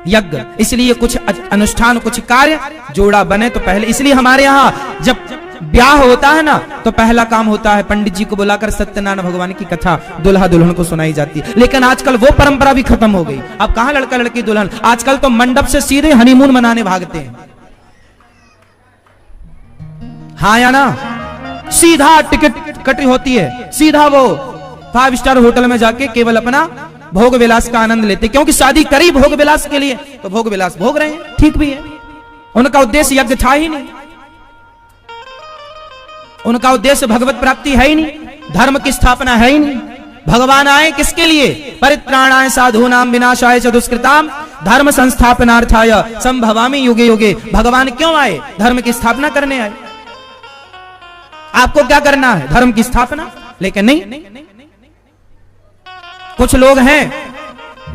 यज्ञ, इसलिए कुछ अनुष्ठान कुछ कार्य जोड़ा बने तो पहले, इसलिए हमारे यहां जब ब्याह होता है ना तो पहला काम होता है पंडित जी को बुलाकर सत्यनारायण भगवान की कथा दुल्हा दुल्हन को सुनाई जाती है। लेकिन आजकल वो परंपरा भी खत्म हो गई। अब कहां लड़का लड़की दुल्हन, आजकल तो मंडप से सीधे हनीमून मनाने भागते हैं। हाँ या ना? सीधा टिकट कटी होती है, सीधा वो 5 स्टार होटल में जाके केवल अपना भोग विलास का आनंद लेते, क्योंकि शादी करी भोग विलास के लिए, तो भोग विलास भोग रहे हैं, ठीक भी है। उनका उद्देश्य यज्ञ था ही नहीं, उनका उद्देश्य भगवत प्राप्ति है ही नहीं, धर्म की स्थापना है ही नहीं। भगवान आए किसके लिए? परित्राणाय साधूनाम विनाशाय च दुष्कृताम धर्म संस्थापनार्थाय संभवामि युगे युगे। भगवान क्यों आए? धर्म की स्थापना करने आए। आपको क्या करना है? धर्म की स्थापना। लेकिन नहीं, कुछ लोग हैं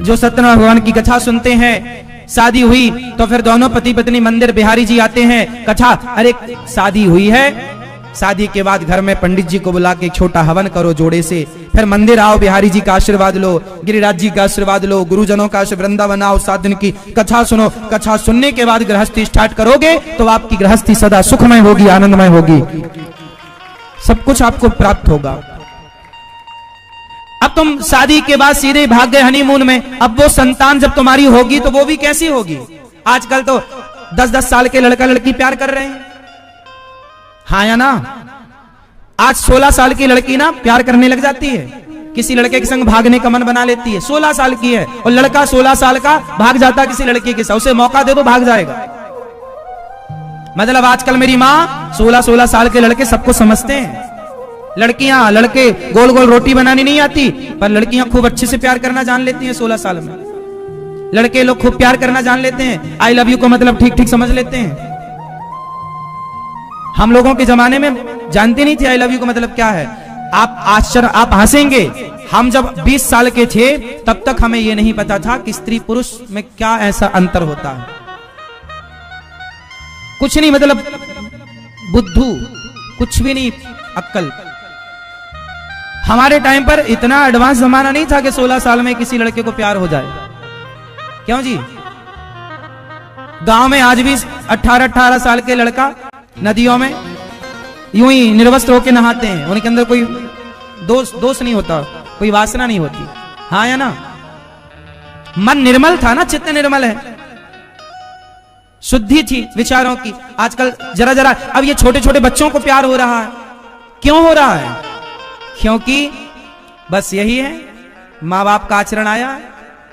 जो सत्यनारायण भगवान की कथा सुनते हैं, शादी हुई तो फिर दोनों पति पत्नी मंदिर बिहारी जी आते हैं, कथा, अरे शादी हुई है, शादी के बाद घर में पंडित जी को बुला के एक छोटा हवन करो जोड़े से, फिर मंदिर आओ, बिहारी जी का आशीर्वाद लो, गिरिराज जी का आशीर्वाद लो, गुरुजनों का वृंदावन आओ, 7 दिन की कथा सुनो। कथा सुनने के बाद गृहस्थी स्टार्ट करोगे तो आपकी गृहस्थी सदा सुखमय होगी, आनंदमय होगी, सब कुछ आपको प्राप्त होगा। अब तुम शादी के बाद सीधे भाग गए हनीमून में, अब वो संतान जब तुम्हारी होगी तो वो भी कैसी होगी? आजकल तो 10-10 साल के लड़का लड़की प्यार कर रहे हैं, हाँ या ना? आज 16 साल की लड़की ना प्यार करने लग जाती है, किसी लड़के के संग भागने का मन बना लेती है। 16 साल की है और लड़का 16 साल का भाग जाता किसी लड़की के साथ, उसे मौका दे दो भाग जाएगा। मतलब आजकल मेरी माँ 16-16 साल के लड़के सबको समझते हैं। लड़कियां लड़के गोल गोल रोटी बनानी नहीं आती, पर लड़कियां खूब अच्छे से प्यार करना जान लेती हैं 16 साल में। लड़के लोग खूब प्यार करना जान लेते हैं, आई लव यू को मतलब ठीक ठीक समझ लेते हैं। हम लोगों के जमाने में जानते नहीं थे आई लव यू का मतलब क्या है। आप आश्चर्य, आप हंसेंगे, हम जब 20 साल के थे तब तक हमें यह नहीं पता था कि स्त्री पुरुष में क्या ऐसा अंतर होता है। कुछ नहीं, मतलब बुद्धू, कुछ भी नहीं, अक्कल। हमारे टाइम पर इतना एडवांस जमाना नहीं था कि 16 साल में किसी लड़के को प्यार हो जाए। क्यों जी? गांव में आज भी 18-18 साल के लड़का नदियों में यूं ही निर्वस्त्र होकर नहाते हैं, उनके अंदर कोई दोष नहीं होता, कोई वासना नहीं होती। हाँ या ना? मन निर्मल था ना, चित्त निर्मल है, शुद्धि थी विचारों की। आजकल जरा जरा अब ये छोटे छोटे बच्चों को प्यार हो रहा है। क्यों हो रहा है? क्योंकि बस यही है, माँ बाप का आचरण आया है।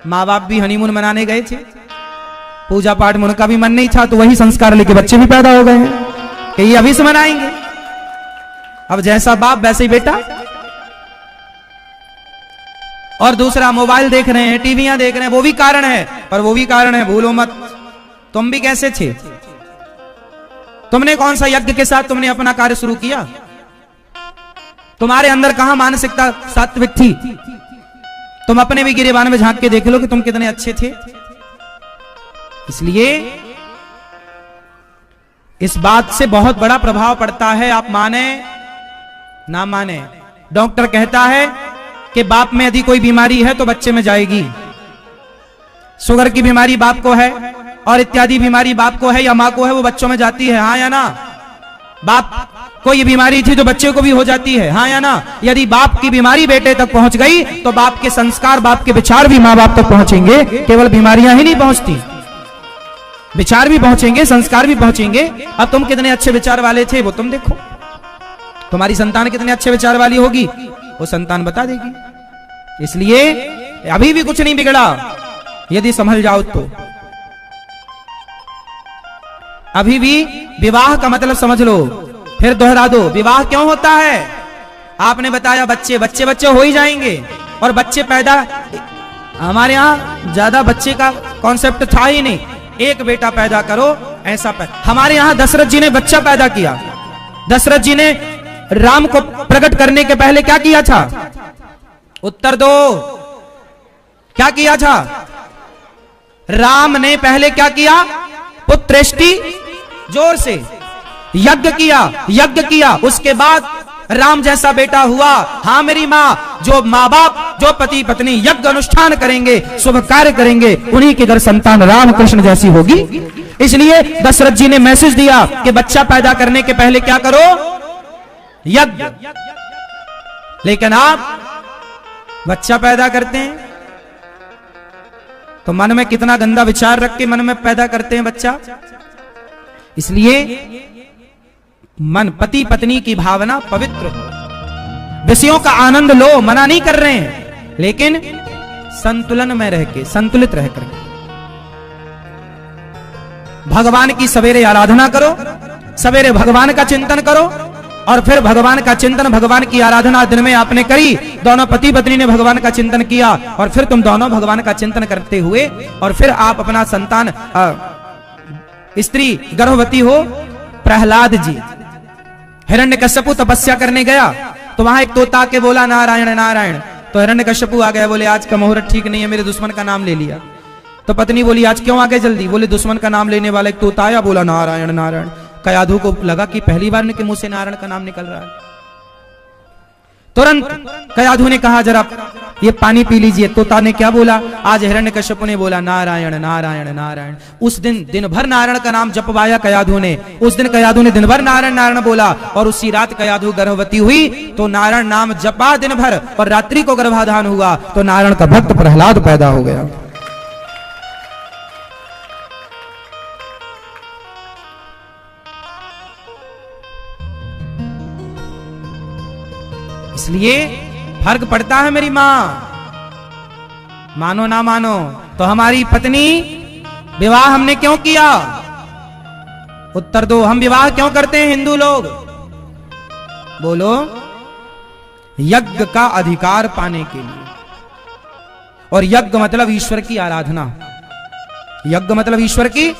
माँ बाप भी हनीमून मनाने गए थे, पूजा पाठ में उनका भी मन नहीं था, तो वही संस्कार लेके बच्चे भी पैदा हो गए हैं कि ये अभी से मनाएंगे। अब जैसा बाप वैसे ही बेटा। और दूसरा, मोबाइल देख रहे हैं, टीवियां देख रहे हैं, वो भी कारण है, पर वो भी कारण है, भूलो मत। तुम भी कैसे थे? तुमने कौन सा यज्ञ के साथ तुमने अपना कार्य शुरू किया? तुम्हारे अंदर कहां मानसिकता सात्विक थी? तुम अपने भी गिरेबान में झांक के देख लो कि तुम कितने अच्छे थे। इसलिए इस बात से बहुत बड़ा प्रभाव पड़ता है, आप माने ना माने। डॉक्टर कहता है कि बाप में यदि कोई बीमारी है तो बच्चे में जाएगी। शुगर की बीमारी बाप को है और इत्यादि बीमारी बाप को है या मां को है, वो बच्चों में जाती है। हाँ या ना? बाप को ये बीमारी थी तो बच्चे को भी हो जाती है। हाँ या ना? यदि बाप की बीमारी बेटे तक पहुंच गई तो बाप के संस्कार, बाप के विचार भी मां बाप तक पहुंचेंगे। केवल बीमारियां ही नहीं पहुंचती, विचार भी पहुंचेंगे, संस्कार भी पहुंचेंगे। अब तुम कितने अच्छे विचार वाले थे वो तुम देखो, तुम्हारी संतान कितने अच्छे विचार वाली होगी वो संतान बता देगी। इसलिए अभी भी कुछ नहीं बिगड़ा यदि संभल जाओ तो। अभी भी विवाह का मतलब समझ लो, फिर दोहरा दो। विवाह क्यों होता है? आपने बताया बच्चे बच्चे बच्चे हो ही जाएंगे, और बच्चे पैदा, हमारे यहां ज्यादा बच्चे का कॉन्सेप्ट था ही नहीं। एक बेटा पैदा करो ऐसा हमारे यहां दशरथ जी ने बच्चा पैदा किया। दशरथ जी ने राम को प्रकट करने के पहले क्या किया था? उत्तर दो, क्या किया था? राम ने पहले क्या किया? पुत्रेष्टि, जोर से यज्ञ किया, यज्ञ किया। उसके बाद राम जैसा बेटा हुआ। हाँ मेरी माँ, जो माँ बाप, जो पति पत्नी यज्ञ अनुष्ठान करेंगे, शुभ कार्य करेंगे, उन्हीं के घर संतान राम कृष्ण जैसी होगी। इसलिए दशरथ जी ने मैसेज दिया कि बच्चा पैदा करने के पहले क्या करो? यज्ञ। लेकिन आप बच्चा पैदा करते हैं तो मन में कितना गंदा विचार रख के मन में पैदा करते हैं बच्चा। इसलिए मन, पति पत्नी की भावना पवित्र हो, विषयों का आनंद लो, मना नहीं कर रहे हैं, लेकिन संतुलन में रह के, संतुलित रह करके भगवान की सवेरे आराधना करो, सवेरे भगवान का चिंतन करो, और फिर भगवान का चिंतन, भगवान की आराधना दिन में आपने करी, दोनों पति पत्नी ने भगवान का चिंतन किया, और फिर तुम दोनों भगवान का चिंतन करते हुए, और फिर आप अपना संतान, स्त्री गर्भवती हो। प्रहलाद जी हिरण्यकश्यपु तपस्या करने गया तो वहां एक तोता के बोला नारायण नारायण, तो हिरण्यकश्यपु आ गया, बोले आज का मुहूर्त ठीक नहीं है, मेरे दुश्मन का नाम ले लिया। तो पत्नी बोली आज क्यों आ गए जल्दी? बोले दुश्मन का नाम लेने वाला एक तोता आया, बोला नारायण नारायण। कयाधु को लगा कि पहली बार उनके मुंह से नारायण का नाम निकल रहा है। तुरंत कयाधु ने कहा जरा ये पानी पी लीजिए। तोता ने क्या बोला? आज हिरण्यकश्यप ने बोला नारायण नारायण नारायण। उस दिन दिन भर नारायण का नाम जपवाया कयाधु ने। उस दिन कयाधु ने दिन भर नारायण नारायण बोला, और उसी रात कयाधु गर्भवती हुई तो नारायण नाम जपा दिन भर, और रात्रि को गर्भाधान हुआ तो नारायण का भक्त प्रहलाद पैदा हो गया। इसलिए फर्क पड़ता है मेरी मां, मानो ना मानो। तो हमारी पत्नी, विवाह हमने क्यों किया? उत्तर दो। हम विवाह क्यों करते हैं हिंदू लोग? बोलो। यज्ञ का अधिकार पाने के लिए, और यज्ञ मतलब ईश्वर की आराधना। यज्ञ मतलब ईश्वर की।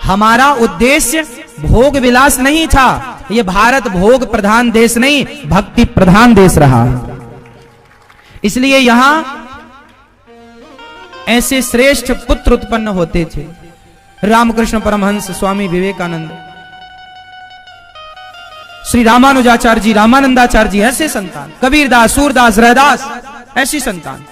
हमारा उद्देश्य भोग विलास नहीं था, ये भारत भोग प्रधान देश नहीं, भक्ति प्रधान देश रहा। इसलिए यहां ऐसे श्रेष्ठ पुत्र उत्पन्न होते थे। रामकृष्ण परमहंस, स्वामी विवेकानंद, श्री रामानुजाचार्य जी, रामानंदाचार्य जी, ऐसे संतान, कबीरदास, सूरदास, रैदास, ऐसी संतान।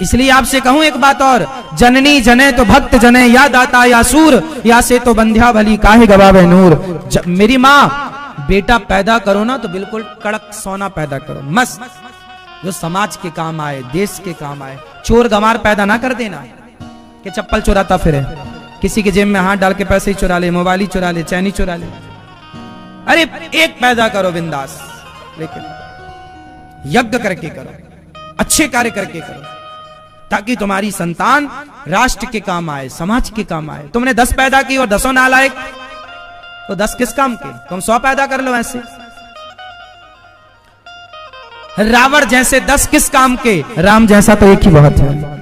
इसलिए आपसे कहूं एक बात और, जननी जने तो भक्त जने, या दाता या सूर, या से तो बंध्या भली काहे गवावे नूर। मेरी मां, बेटा पैदा करो ना तो बिल्कुल कड़क सोना पैदा करो, मस्त, जो समाज के काम आए, देश के काम आए। चोर गंवार पैदा ना कर देना कि चप्पल चुराता फिरे, किसी के जेब में हाथ डाल के पैसे ही चुरा ले, मोबाइल ही चुरा ले, चैन ही चुरा ले। अरे एक पैदा करो बिंदास, लेकिन यज्ञ करके करो, अच्छे कार्य करके करो, ताकि तुम्हारी संतान राष्ट्र के काम आए, समाज के काम आए। तुमने 10 पैदा की और 10 नालायक, तो 10 किस काम के? तुम 100 पैदा कर लो ऐसे। रावण जैसे 10 किस काम के? राम जैसा तो एक ही बहुत है।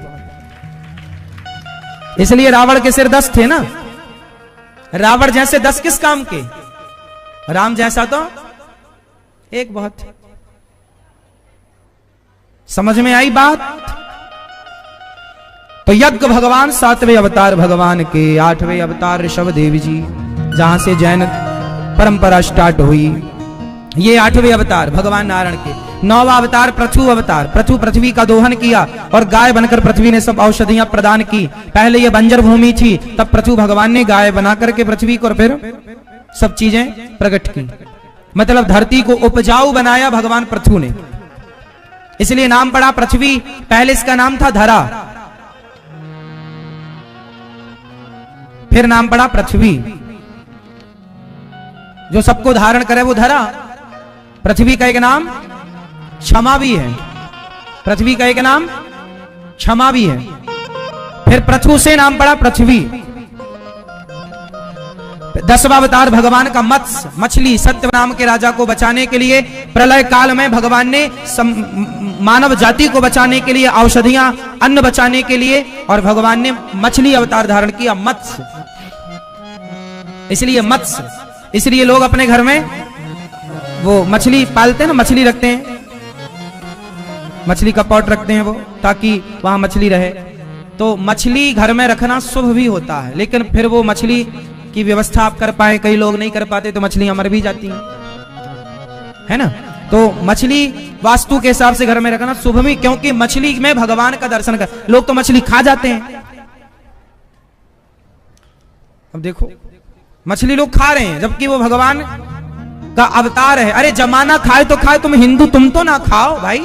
इसलिए रावण के सिर 10 थे ना। रावण जैसे 10 किस काम के? राम जैसा तो एक बहुत है। समझ में आई बात? तो यज्ञ भगवान 7वें अवतार भगवान के, 8वें अवतार ऋषभ देव जी, जहां से जैन परंपरा स्टार्ट हुई। ये 8वें अवतार भगवान नारायण के। 9वां अवतार पृथु अवतार, पृथु पृथ्वी का दोहन किया और गाय बनकर पृथ्वी ने सब औषधियां प्रदान की। पहले ये बंजर भूमि थी, तब पृथु भगवान ने गाय बना करके पृथ्वी को और फिर सब चीजें प्रकट की। मतलब धरती को उपजाऊ बनाया भगवान पृथु ने, इसलिए नाम पड़ा पृथ्वी। पहले इसका नाम था धरा, फिर नाम पड़ा पृथ्वी। जो सबको धारण करे वो धरा। पृथ्वी का एक नाम क्षमा भी है, पृथ्वी का एक नाम क्षमा भी है। फिर पृथु से नाम पड़ा पृथ्वी। 10वां अवतार भगवान का मत्स्य, मछली, सत्य नाम के राजा को बचाने के लिए प्रलय काल में भगवान ने मानव जाति को बचाने के लिए, औषधियां, अन्न बचाने के लिए, और भगवान ने मछली अवतार धारण किया, मत्स्य। इसलिए मत्स्य, इसलिए लोग अपने घर में वो मछली पालते हैं ना, मछली रखते हैं, मछली का पॉट रखते हैं वो, ताकि वहां मछली रहे। तो मछली घर में रखना शुभ भी होता है, लेकिन फिर वो मछली की व्यवस्था आप कर पाए, कई लोग नहीं कर पाते, तो मछलियां मर भी जाती हैं, है ना। तो मछली वास्तु के हिसाब से घर में रखना शुभ भी, क्योंकि मछली में भगवान का दर्शन कर। लोग तो मछली खा जाते हैं। अब देखो, मछली लोग खा रहे हैं, जबकि वो भगवान का अवतार है। अरे जमाना खाए तो खाए, तुम हिंदू, तुम तो ना खाओ भाई।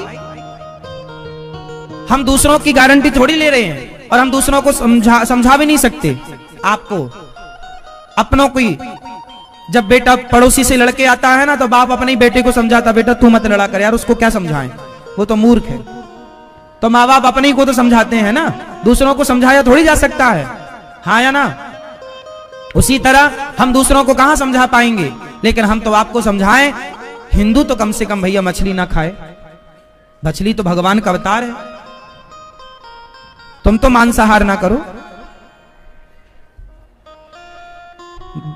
हम दूसरों की गारंटी थोड़ी ले रहे हैं, और हम दूसरों को समझा भी नहीं सकते। आपको अपनों की, जब बेटा पड़ोसी से लड़के आता है ना, तो बाप अपने बेटे को समझाता, बेटा तू मत लड़ा कर यार, उसको क्या समझाएं, वो तो मूर्ख है। तो माँ बाप अपने को तो समझाते हैं ना, दूसरों को समझाया थोड़ी जा सकता है, हाँ या ना। उसी तरह हम दूसरों को कहां समझा पाएंगे, लेकिन हम तो आपको समझाएं। हिंदू तो कम से कम भैया मछली ना खाए, मछली तो भगवान का अवतार है। तुम तो मांसाहार ना करो।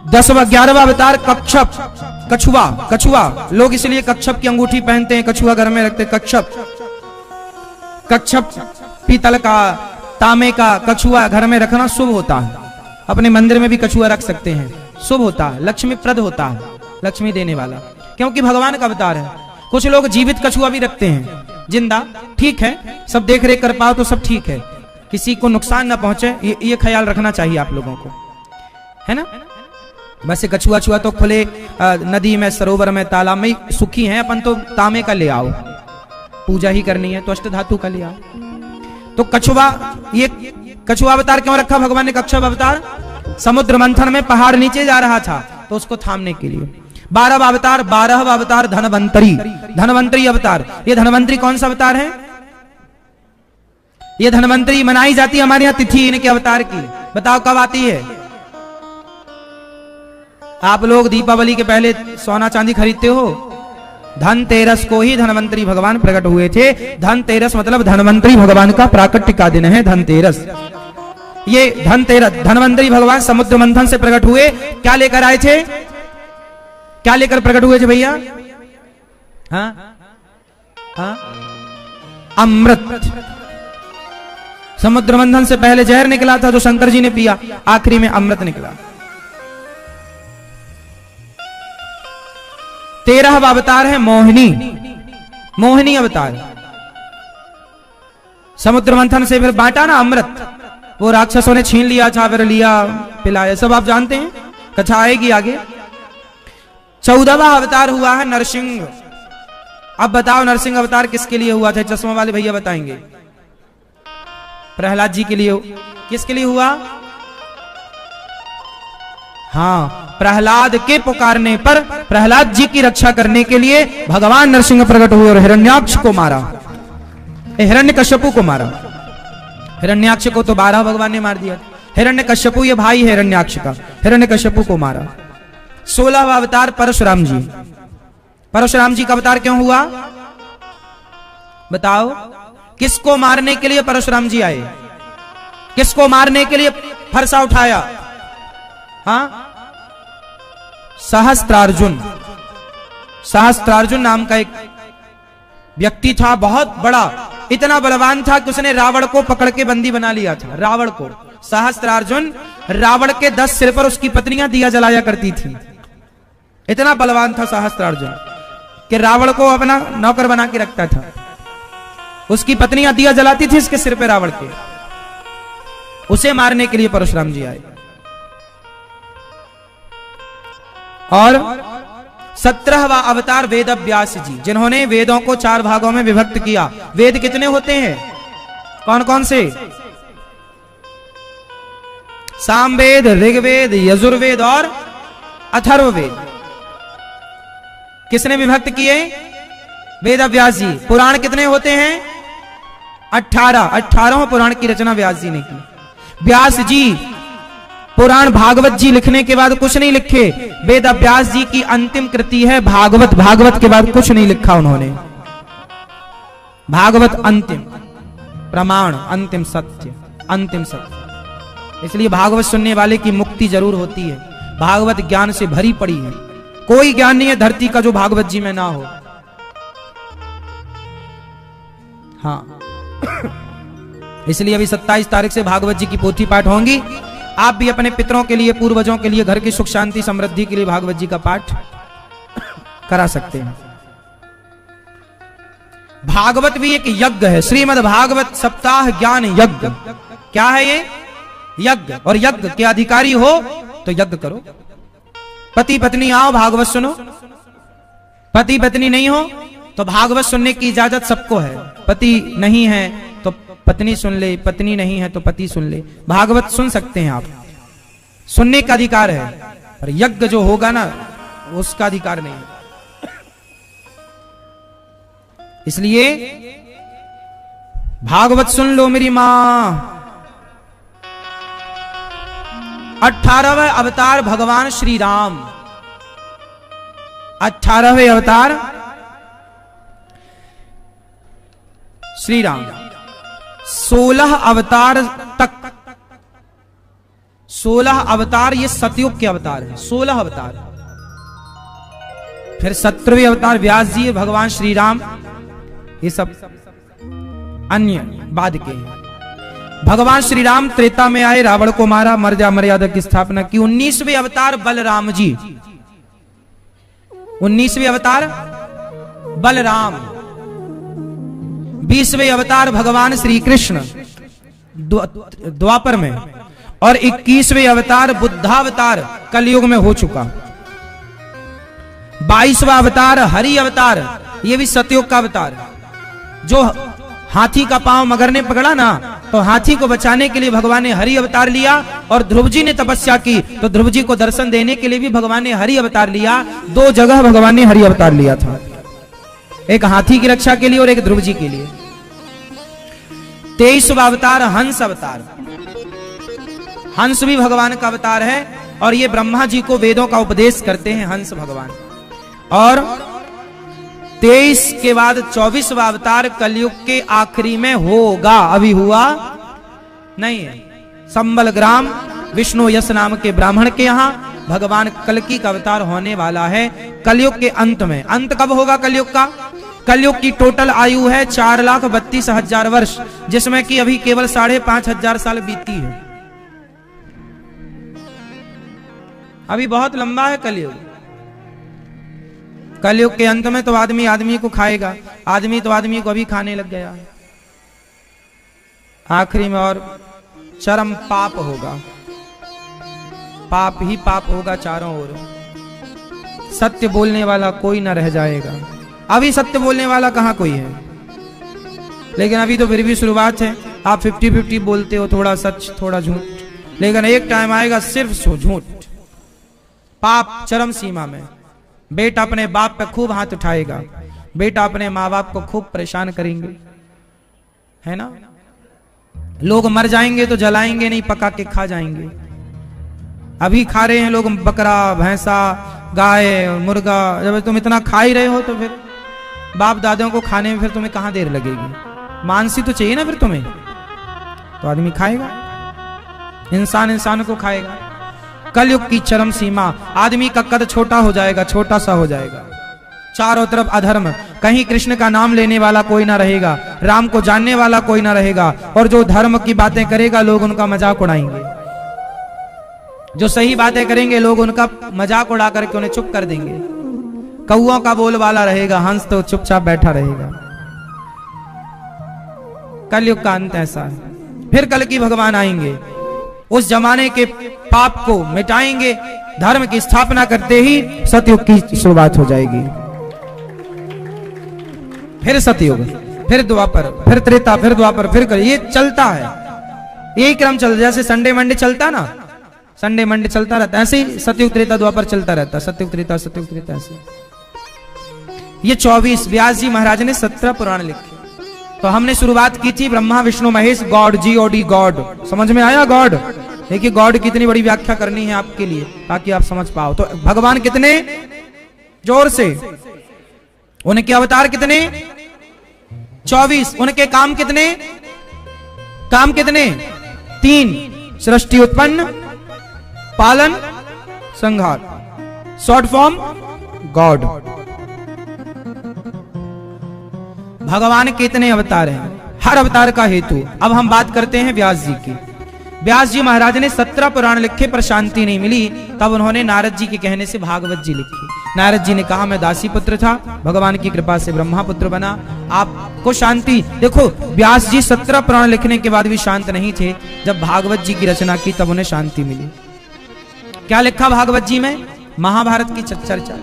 10वां 11वां अवतार कच्छप, कछुआ। कछुआ लोग इसलिए कच्छप की अंगूठी पहनते हैं, कछुआ घर में रखते। कच्छप, कच्छप पीतल का, तांबे का कछुआ घर में रखना शुभ होता है। अपने मंदिर में भी कछुआ रख सकते हैं, शुभ होता है, लक्ष्मी प्रद होता है, लक्ष्मी देने वाला, क्योंकि भगवान का अवतार है। कुछ लोग जीवित कछुआ भी रखते हैं, जिंदा, ठीक है, सब देख रेख कर पाओ तो सब ठीक है, किसी को नुकसान ना पहुंचे, ये ख्याल रखना चाहिए आप लोगों को, है ना। वैसे कछुआ छुआ तो खुले नदी में, सरोवर में, तालाब में सुखी हैं, अपन तो तांबे का ले आओ, पूजा ही करनी है तो अष्ट धातु का ले आओ। तो कछुआ, ये कछुआ अवतार क्यों रखा भगवान ने कच्छप अवतार? समुद्र मंथन में पहाड़ नीचे जा रहा था तो उसको थामने के लिए। 12वां अवतार धनवंतरी, धनवंतरी अवतार। ये धनवंतरी कौन सा अवतार है? ये धनवंतरी मनाई जाती है हमारे यहां तिथि इनके अवतार की। बताओ कब आती है? आप लोग दीपावली के पहले सोना चांदी खरीदते हो, धनतेरस को ही धनवंतरी भगवान प्रकट हुए थे। धनतेरस मतलब धनवंतरी भगवान का प्राकट्य का दिन है धनतेरस। ये धनवंतरी भगवान समुद्र मंथन से प्रकट हुए, क्या लेकर आए थे? क्या लेकर प्रकट हुए थे भैया? हाँ हाँ, अमृत। समुद्र मंथन से पहले जहर निकला था जो शंकर जी ने पिया, आखिरी में अमृत निकला। 13वां अवतार है मोहिनी, मोहिनी अवतार। समुद्र मंथन से फिर बांटा ना अमृत, वो राक्षसों ने छीन लिया, चावर लिया, पिलाया, सब आप जानते हैं, कथा आएगी आगे। 14वां अवतार हुआ है नरसिंह। अब बताओ नरसिंह अवतार किसके लिए हुआ था? चश्मा वाले भैया बताएंगे। प्रहलाद जी के लिए। किसके लिए हुआ? हाँ, प्रहलाद के पुकारने पर प्रहलाद जी की रक्षा करने के लिए भगवान नरसिंह प्रकट हुए और हिरण्याक्ष को मारा, हिरण्यकश्यपु को मारा। हिरण्याक्ष को तो 12 भगवान ने मार दिया। हिरण्यकश्यपु ये भाई है हिरण्याक्ष का, हिरण्यकश्यपु को मारा। 16वां अवतार परशुराम जी। परशुराम जी का अवतार क्यों हुआ बताओ? किसको मारने के लिए परशुराम जी आए? किसको मारने के लिए फरसा उठाया? हाँ, सहस्त्रार्जुन। सहस्त्रार्जुन नाम का एक व्यक्ति था, बहुत बड़ा, इतना बलवान था कि उसने रावण को पकड़ के बंदी बना लिया था। रावण को, सहस्त्रार्जुन रावण के 10 सिर पर उसकी पत्नियां दिया जलाया करती थी। इतना बलवान था सहस्त्रार्जुन कि रावण को अपना नौकर बना के रखता था। उसकी पत्नियां दिया जलाती थी इसके सिर पे रावण के। उसे मारने के लिए परशुराम जी आए। और 17वां अवतार वेद व्यास जी, जिन्होंने वेदों को 4 भागों में विभक्त किया। वेद कितने होते हैं? कौन कौन से? सामवेद, ऋग्वेद, यजुर्वेद और अथर्ववेद। किसने विभक्त किए? वेद व्यास जी। पुराण कितने होते हैं? 18। 18वां पुराण की रचना व्यास जी ने की। व्यास जी पुराण भागवत जी लिखने के बाद कुछ नहीं लिखे। वेद व्यास जी की अंतिम कृति है भागवत। भागवत के बाद कुछ नहीं लिखा उन्होंने। भागवत अंतिम प्रमाण, अंतिम सत्य, अंतिम सत्य। इसलिए भागवत सुनने वाले की मुक्ति जरूर होती है। भागवत ज्ञान से भरी पड़ी है। कोई ज्ञान नहीं है धरती का जो भागवत जी में ना हो। हाँ, इसलिए अभी 27 तारीख से भागवत जी की पोथी पाठ होंगी। आप भी अपने पितरों के लिए, पूर्वजों के लिए, घर की सुख शांति समृद्धि के लिए भागवत जी का पाठ करा सकते हैं। भागवत भी एक यज्ञ है। श्रीमद् भागवत सप्ताह ज्ञान यज्ञ। क्या है ये? यज्ञ। और यज्ञ के अधिकारी हो तो यज्ञ करो। पति पत्नी आओ भागवत सुनो। पति पत्नी नहीं हो तो भागवत सुनने की इजाजत सबको है। पति नहीं है तो पत्नी सुन ले, पत्नी नहीं है तो पति सुन ले। भागवत सुन सकते हैं आप, सुनने का अधिकार है। पर यज्ञ जो होगा ना उसका अधिकार नहीं है। इसलिए भागवत सुन लो मेरी मां। 18वें अवतार भगवान श्री राम। 18वें अवतार श्री राम। 16 अवतार तक, 16 अवतार ये सतयुग के अवतार हैं। 16 अवतार। फिर 17वें अवतार व्यास जी, भगवान श्री राम, ये सब अन्य बाद के हैं। भगवान श्री राम त्रेता में आए, रावण को मारा, मर्यादा की स्थापना की। 19वें अवतार बलराम जी। 19वें अवतार बलराम। 20वें अवतार भगवान श्री कृष्ण द्वापर में। और 21वें अवतार बुद्धावतार कलयुग में हो चुका। 22वां अवतार हरि अवतार, ये भी सतयुग का अवतार। जो हाथी का पांव मगर ने पकड़ा ना, तो हाथी को बचाने के लिए भगवान ने हरि अवतार लिया। और ध्रुव जी ने तपस्या की तो ध्रुव जी को दर्शन देने के लिए भी भगवान ने हरि अवतार लिया। 2 जगह भगवान ने हरि अवतार लिया था, एक हाथी की रक्षा के लिए और एक ध्रुव जी के लिए। 23वां अवतार हंस अवतार। हंस भी भगवान का अवतार है और ये ब्रह्मा जी को वेदों का उपदेश करते हैं हंस भगवान। और 23 के बाद 24वां अवतार कलयुग के आखिरी में होगा, अभी हुआ नहीं है। संबल ग्राम विष्णु यश नाम के ब्राह्मण के यहाँ भगवान कल्कि का अवतार होने वाला है कलयुग के अंत में। अंत कब होगा कलयुग का? कलयुग की टोटल आयु है 4,32,000 वर्ष, जिसमें कि अभी केवल 5,500 साल बीती है। अभी बहुत लंबा है कलयुग। कलयुग के अंत में तो आदमी आदमी को खाएगा, आदमी तो आदमी को अभी खाने लग गया है। आखिरी में और चरम पाप होगा, पाप ही पाप होगा चारों ओर। सत्य बोलने वाला कोई ना रह जाएगा। अभी सत्य बोलने वाला कहां कोई है, लेकिन अभी तो फिर भी शुरुआत है। आप 50-50 बोलते हो, थोड़ा सच थोड़ा झूठ, लेकिन एक टाइम आएगा सिर्फ झूठ। पाप चरम सीमा में। बेटा अपने बाप पे खूब हाथ उठाएगा, बेटा अपने माँ बाप को खूब परेशान करेंगे, है ना। लोग मर जाएंगे तो जलाएंगे नहीं, पका के खा जाएंगे। अभी खा रहे हैं लोग बकरा, भैंसा, गाय, मुर्गा। जब तुम इतना खा ही रहे हो तो फिर बाप दादों को खाने में फिर तुम्हें कहां देर लगेगी? मांसी तो चाहिए ना फिर तुम्हें, तो आदमी खाएगा, इंसान इंसान को खाएगा। कलयुग की चरम सीमा। आदमी का कद छोटा हो जाएगा, छोटा सा हो जाएगा। चारों तरफ अधर्म, कहीं कृष्ण का नाम लेने वाला कोई ना रहेगा, राम को जानने वाला कोई ना रहेगा, और जो धर्म की बातें करेगा लोग उनका मजाक उड़ाएंगे। जो सही बातें करेंगे लोग उनका मजाक उड़ा करके उन्हें चुप कर देंगे। कौओं का बोलबाला रहेगा, हंस तो चुपचाप बैठा रहेगा। कलयुग का अंत ऐसा है। फिर कल की भगवान आएंगे, उस जमाने के पाप को मिटाएंगे, धर्म की स्थापना करते ही सतयुग की शुरुआत हो जाएगी। फिर सतयुग, फिर द्वापर, फिर त्रेता, फिर द्वापर, फिर कल। ये चलता है, यही क्रम चलता। जैसे संडे मंडे चलता ना, संडे मंडे चलता रहता, ऐसे ही सतयुग त्रेता द्वापर चलता रहता। सतयुग त्रेता, सतयुग त्रेता, ऐसे। ये 24 व्यास जी महाराज ने 17 पुराण लिखे। तो हमने शुरुआत की थी Brahma Vishnu Mahesh, God, GOD, God. समझ में आया गॉड? देखिए गॉड कितनी बड़ी व्याख्या करनी है आपके लिए ताकि आप समझ पाओ। तो भगवान कितने? जोर से। उनके अवतार कितने? 24। उनके काम कितने? काम कितने? 3। सृष्टि, उत्पन्न, पालन, संहार। Short form God. भगवान कितने अवतार हैं? हर अवतार का हेतु। अब हम बात करते हैं व्यास जी की। व्यास जी महाराज ने 17 पुराण लिखे पर शांति नहीं मिली, तब उन्होंने नारद जी के कहने से भागवत जी लिखी। नारद जी ने कहा मैं दासी पुत्र था, भगवान की कृपा से ब्रह्मा पुत्र बना, आपको शांति। देखो व्यास जी 17 पुराण लिखने के बाद भी शांत नहीं थे। जब भागवत जी की रचना की तब उन्हें शांति मिली। क्या लिखा भागवत जी में? महाभारत की चर्चा।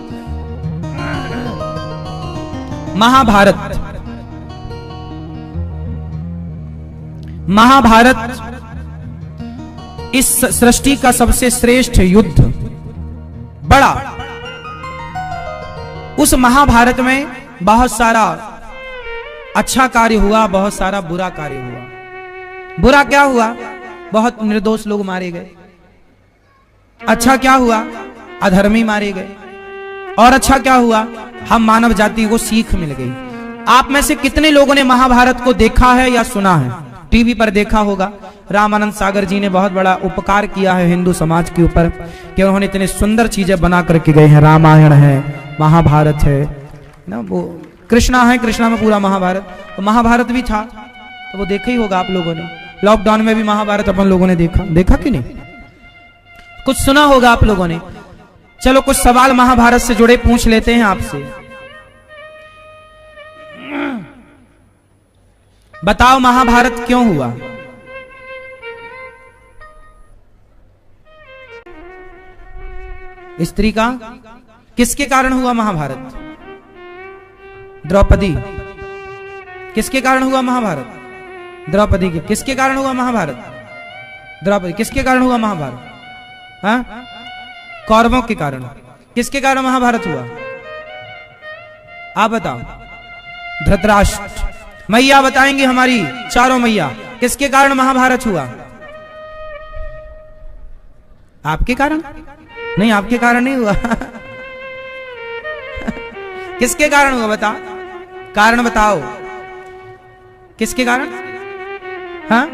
महाभारत, महाभारत इस सृष्टि का सबसे श्रेष्ठ युद्ध, बड़ा। उस महाभारत में बहुत सारा अच्छा कार्य हुआ, बहुत सारा बुरा कार्य हुआ। बुरा क्या हुआ? बहुत निर्दोष लोग मारे गए। अच्छा क्या हुआ? अधर्मी मारे गए। और अच्छा क्या हुआ? हम मानव जाति को सीख मिल गई। आप में से कितने लोगों ने महाभारत को देखा है या सुना है? टीवी पर देखा होगा। रामानंद सागर जी ने बहुत बड़ा उपकार किया है हिंदू समाज के ऊपर कि उन्होंने इतने सुंदर चीजें बना करके गए हैं। रामायण है, महाभारत है ना, वो कृष्णा है, कृष्णा में पूरा महाभारत। तो महाभारत भी था तो वो देखा ही होगा आप लोगों ने। लॉकडाउन में भी महाभारत अपन लोगों ने देखा कि नहीं? कुछ सुना होगा आप लोगों ने। चलो कुछ सवाल महाभारत से जुड़े पूछ लेते हैं आपसे। बताओ महाभारत क्यों हुआ? स्त्री का किसके कारण हुआ महाभारत? द्रौपदी। किसके कारण हुआ महाभारत? द्रौपदी के। किसके कारण हुआ महाभारत? द्रौपदी। किसके कारण हुआ महाभारत? हाँ? कौरवों के कारण। किसके कारण महाभारत हुआ? आप बताओ। धृतराष्ट्र। मैया बताएंगी हमारी चारों मैया, किसके कारण महाभारत हुआ? आपके कारण? नहीं, आपके कारण नहीं हुआ। किसके कारण हुआ? बता, कारण बताओ। किसके कारण? हाँ?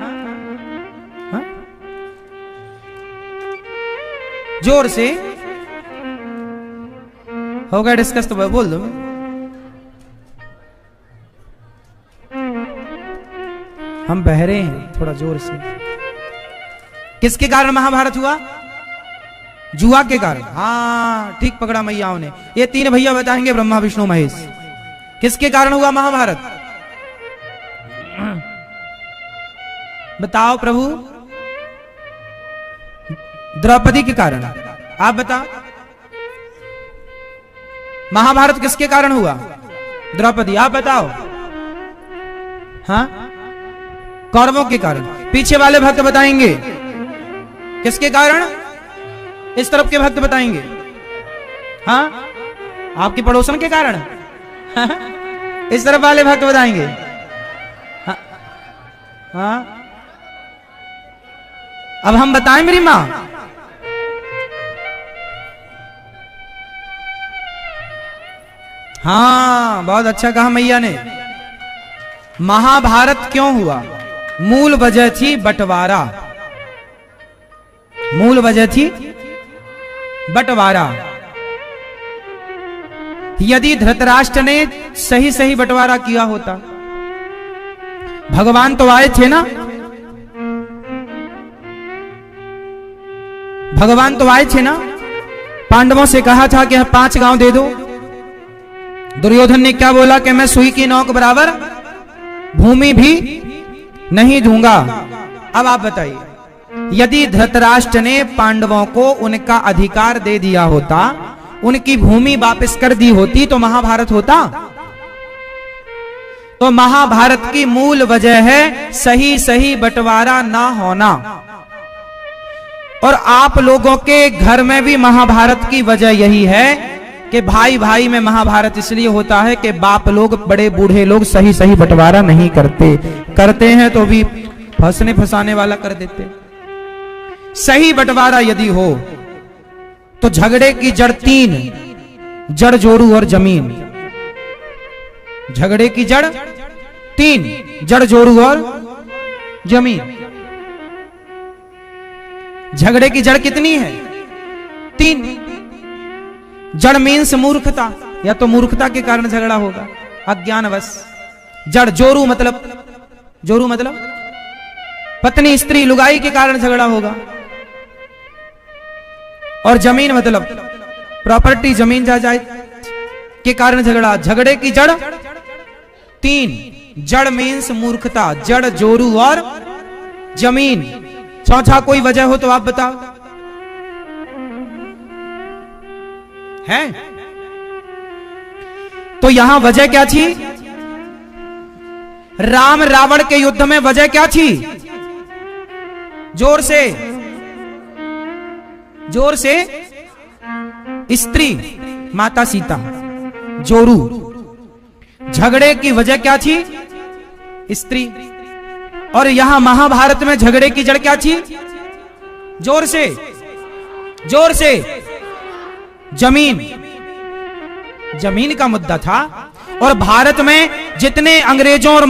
हाँ? जोर से हो गया डिस्कस, तो बोल दो। हम बहरे हैं, थोड़ा जोर से। किसके कारण महाभारत हुआ? जुआ के कारण। हाँ ठीक पकड़ा मैयाओं ने। ये तीन भैया बताएंगे, ब्रह्मा विष्णु महेश। किसके कारण हुआ महाभारत? बताओ प्रभु। द्रौपदी के कारण। आप बताओ महाभारत किसके कारण हुआ? द्रौपदी। आप बताओ। हाँ कौरवों के कारण। पीछे वाले भक्त बताएंगे किसके कारण? इस तरफ के भक्त बताएंगे। हाँ आपके पड़ोसन के कारण। इस तरफ वाले भक्त बताएंगे। हाँ, हाँ? अब हम बताएं मेरी मां? हाँ बहुत अच्छा कहा मैया ने। महाभारत क्यों हुआ? मूल वजह थी बंटवारा। मूल वजह थी बंटवारा। यदि धृतराष्ट्र ने सही सही बंटवारा किया होता, भगवान तो आए थे ना, भगवान तो आए थे ना, पांडवों से कहा था कि 5 गांव दे दो। दुर्योधन ने क्या बोला कि मैं सुई की नोक बराबर भूमि भी नहीं दूंगा। अब आप बताइए, यदि धृतराष्ट्र ने पांडवों को उनका अधिकार दे दिया होता, उनकी भूमि वापस कर दी होती, तो महाभारत होता? तो महाभारत की मूल वजह है सही सही बंटवारा ना होना। और आप लोगों के घर में भी महाभारत की वजह यही है कि भाई भाई में महाभारत इसलिए होता है कि बाप लोग, बड़े बूढ़े लोग सही सही बंटवारा नहीं करते, करते हैं तो भी फंसने फंसाने वाला कर देते। सही बंटवारा यदि हो तो झगड़े की जड़ 3, जड़, जोरू और जमीन। झगड़े की जड़ 3, जड़, जोरू और जमीन। झगड़े की जड़ कितनी है? 3। जड़ मीन्स मूर्खता, या तो मूर्खता के कारण झगड़ा होगा, अज्ञानवश। जड़ जोरू मतलब, जोरू मतलब पत्नी स्त्री लुगाई के कारण झगड़ा होगा। और जमीन मतलब प्रॉपर्टी, जमीन जायदाद के कारण झगड़ा। झगड़े की जड़ 3, जड़ मीन्स मूर्खता, जड़, जोरू और जमीन। चौथा कोई वजह हो तो आप बताओ। है? तो यहां वजह क्या थी? राम रावण के युद्ध में वजह क्या थी? जोर से, जोर से। स्त्री, माता सीता। जोरू। झगड़े की वजह क्या थी? स्त्री। और यहां महाभारत में झगड़े की जड़ क्या थी? जोर से, जोर से। जमीन। जमीन का मुद्दा था। और भारत में जितने अंग्रेजों और